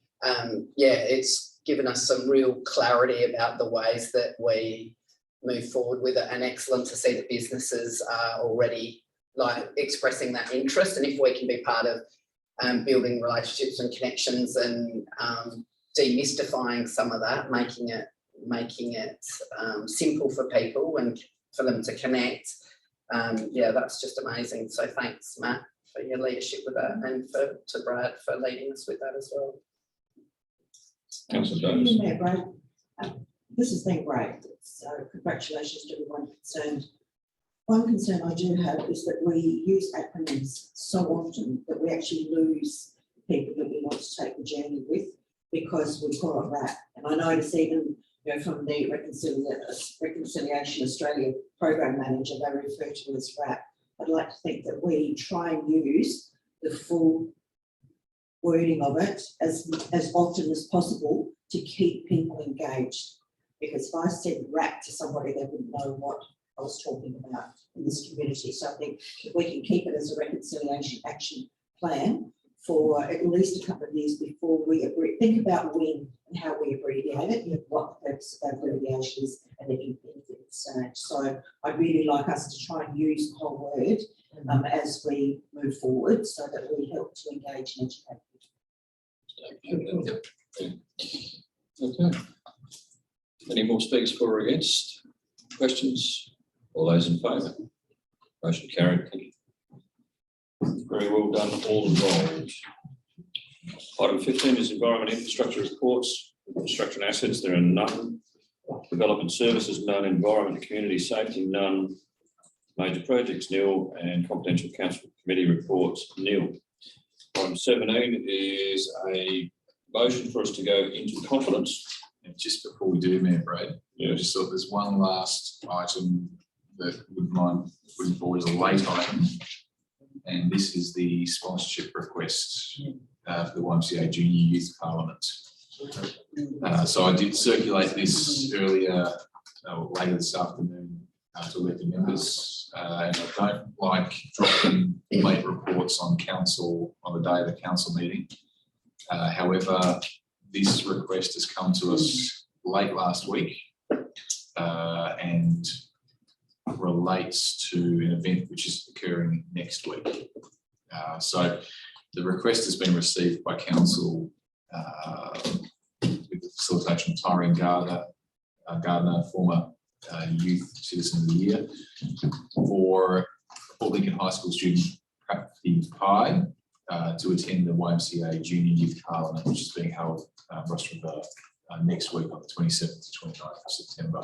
It's given us some real clarity about the ways that we move forward with it, and excellent to see that businesses are already expressing that interest. And if we can be part of building relationships and connections and demystifying some of that, making it simple for people and for them to connect, that's just amazing. So thanks, Matt, for your leadership with that, and to Brad for leading us with that as well. Councillor Jones. Yeah, Brad. This has been great. So congratulations to everyone concerned. One concern I do have is that we use acronyms so often that we actually lose people that we want to take the journey with, because we call it RAP. And I notice even from the Reconciliation Australia Program Manager, they refer to it as RAP. I'd like to think that we try and use the full wording of it as often as possible to keep people engaged. Because if I said RAP to somebody, they wouldn't know what I was talking about in this community. So I think if we can keep it as a reconciliation action plan for at least a couple of years before we agree, think about when and how we abbreviate it, what the purpose of that abbreviation is, and then you benefit stage. So I'd really like us to try and use the whole word as we move forward, so that we help to engage and educate. Okay. Any more speakers for or against? Questions? All those in favour? Motion carried. Thank you. Very well done, all involved. Item 15 is environment infrastructure reports. Construction assets, there are none. Development services, none. Environment and community safety, none. Major projects, nil. And confidential council committee reports, nil. Item 17 is a motion for us to go into confidence. And just before we do, Mayor Brad, I just thought there's one last item that would mind putting forward as a late item. And this is the sponsorship request for the YMCA Junior Youth Parliament. So I did circulate this earlier, later this afternoon to elected members. And I don't like dropping late reports on council on the day of the council meeting. However, this request has come to us late last week and relates to an event which is occurring next week. So the request has been received by council with the facilitation of Tyrone Gardner, former Youth Citizen of the Year, for Port Lincoln High School student Prapti Pai to attend the YMCA Junior Youth Parliament, which is being held Ross River next week on the 27th to 29th of September.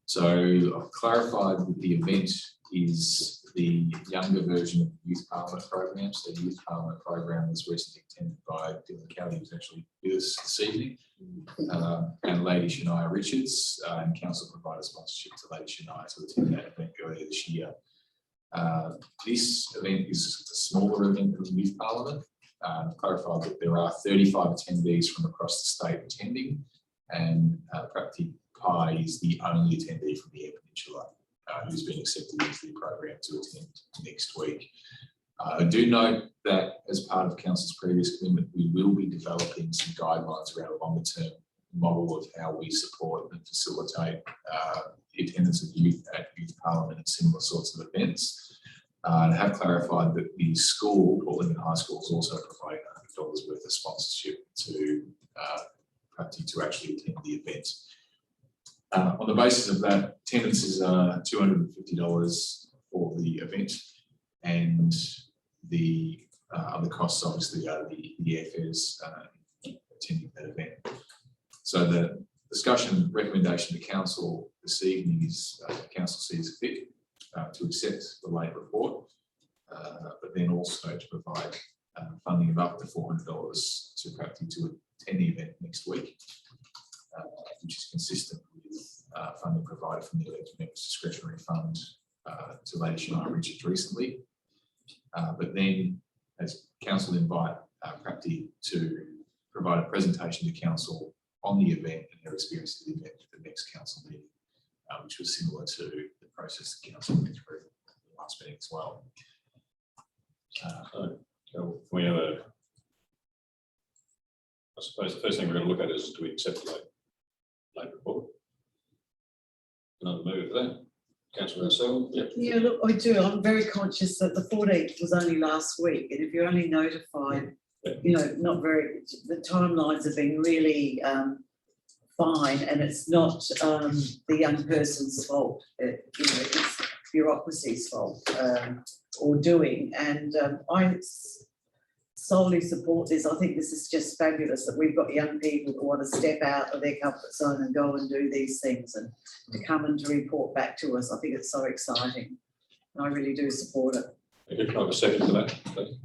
So I've clarified that the event is the younger version of the Youth Parliament program. So the Youth Parliament program was recently attended by Dylan Kelly, who's actually with us this evening, and Lady Shania Richards, and council provided sponsorship to Lady Shania to attend that event earlier this year. This event is a smaller event than the Youth Parliament. Clarified that there are 35 attendees from across the state attending, and Prapti Pai is the only attendee from the Eyre Peninsula who's been accepted into the program to attend next week. I do note that as part of council's previous commitment, we will be developing some guidelines around a longer term model of how we support and facilitate the attendance of youth at Youth Parliament and similar sorts of events. And have clarified that the school, Port Lincoln High School, is also providing $100 worth of sponsorship to Prapti to actually attend the event. On the basis of that, attendance is $250 for the event, and the other costs obviously are the airfares attending that event. So the discussion recommendation to council this evening is council sees fit to accept the late report, but then also to provide funding of up to $400 to Prapti to attend the event next week, which is consistent with funding provided from the elected members' discretionary fund to Lady Shania Richards recently. But then, as council invite Prapti to provide a presentation to council on the event and her experience of the event at the next council meeting, which was similar to the process the council went through the last meeting as well. So we have I suppose the first thing we're going to look at is, do we accept the late report? Another move for that. Councillor Russell? Yep. Yeah, look, I do. I'm very conscious that the 14th was only last week, and if you're only notified, you know, the timelines have been really fine, and it's not the young person's fault. It's bureaucracy's fault or doing, and I solely support this. I think this is just fabulous that we've got young people who want to step out of their comfort zone and go and do these things and to come and to report back to us. I think it's so exciting. And I really do support it. Can I have a second for that, please?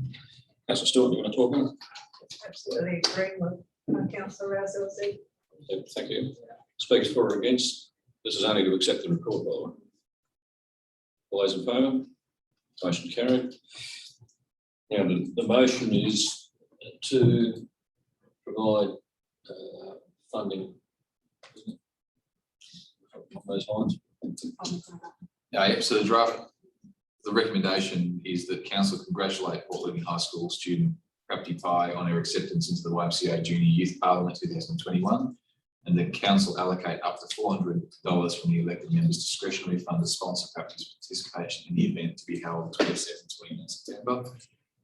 Councillor Stewart, you want to talk on it? Absolutely agree with councillor Rousseau. Yep, thank you. Speakers for or against? This is only to accept the report, by the way. All those in favour? Motion carried. Now, the motion is to provide funding on those lines. So the recommendation is that council congratulate Port Lincoln High School student Prapti Pai on her acceptance into the YMCA Junior Youth Parliament 2021, and that council allocate up to $400 from the elected members' discretionary fund to sponsor Prapti's participation in the event to be held 27-29 September.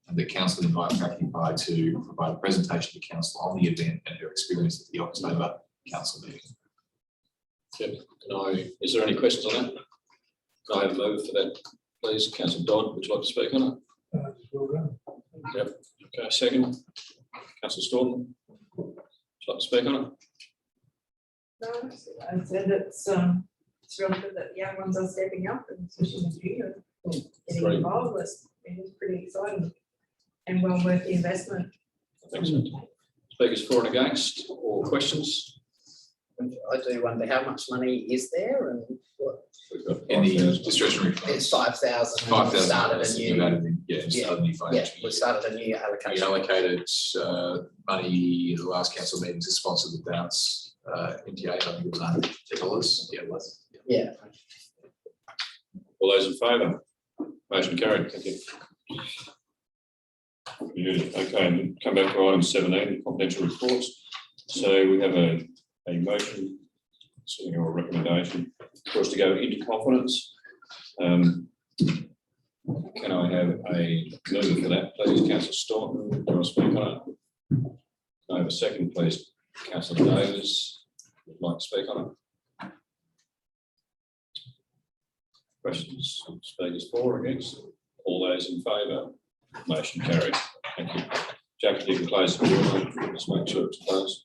And the council invite Prapti Pai to provide a presentation to council on the event and her experience at the October council meeting. Yep. Is there any questions on that? Can I have a move for that, please? Councillor Dodd, would you like to speak on it? Well done. Yep. Okay, second. Councillor Staunton, would you like to speak on it? No, I said it's really good that young ones are stepping up, and especially the junior getting involved with. It's pretty exciting and well worth the investment. Thanks. Speakers for and against, or questions? I do wonder how much money is there and what. We've got Any discretionary funds? It's 5,000. 5,000. Started a You've new, added in, yeah, Yeah, started a new yeah, financial we year. started a new We allocation. allocated money in the last council meeting to sponsor the dance NTA, I think it was $100. Yeah, it was. Yeah, All those in favour? Motion carried. Thank you. Good. Okay, and come back to item 17, confidential reports. So we have a motion, sitting or a recommendation for us to go into confidence. Can I have a mover for that, please? Councillor Staunton, do you want to speak on it? Can I have a second, please? Councillor Davis, would like to speak on it? Questions, speakers for or against? All those in favour? Motion carried. Thank you. Jack, if you can close the door, just make sure it's closed.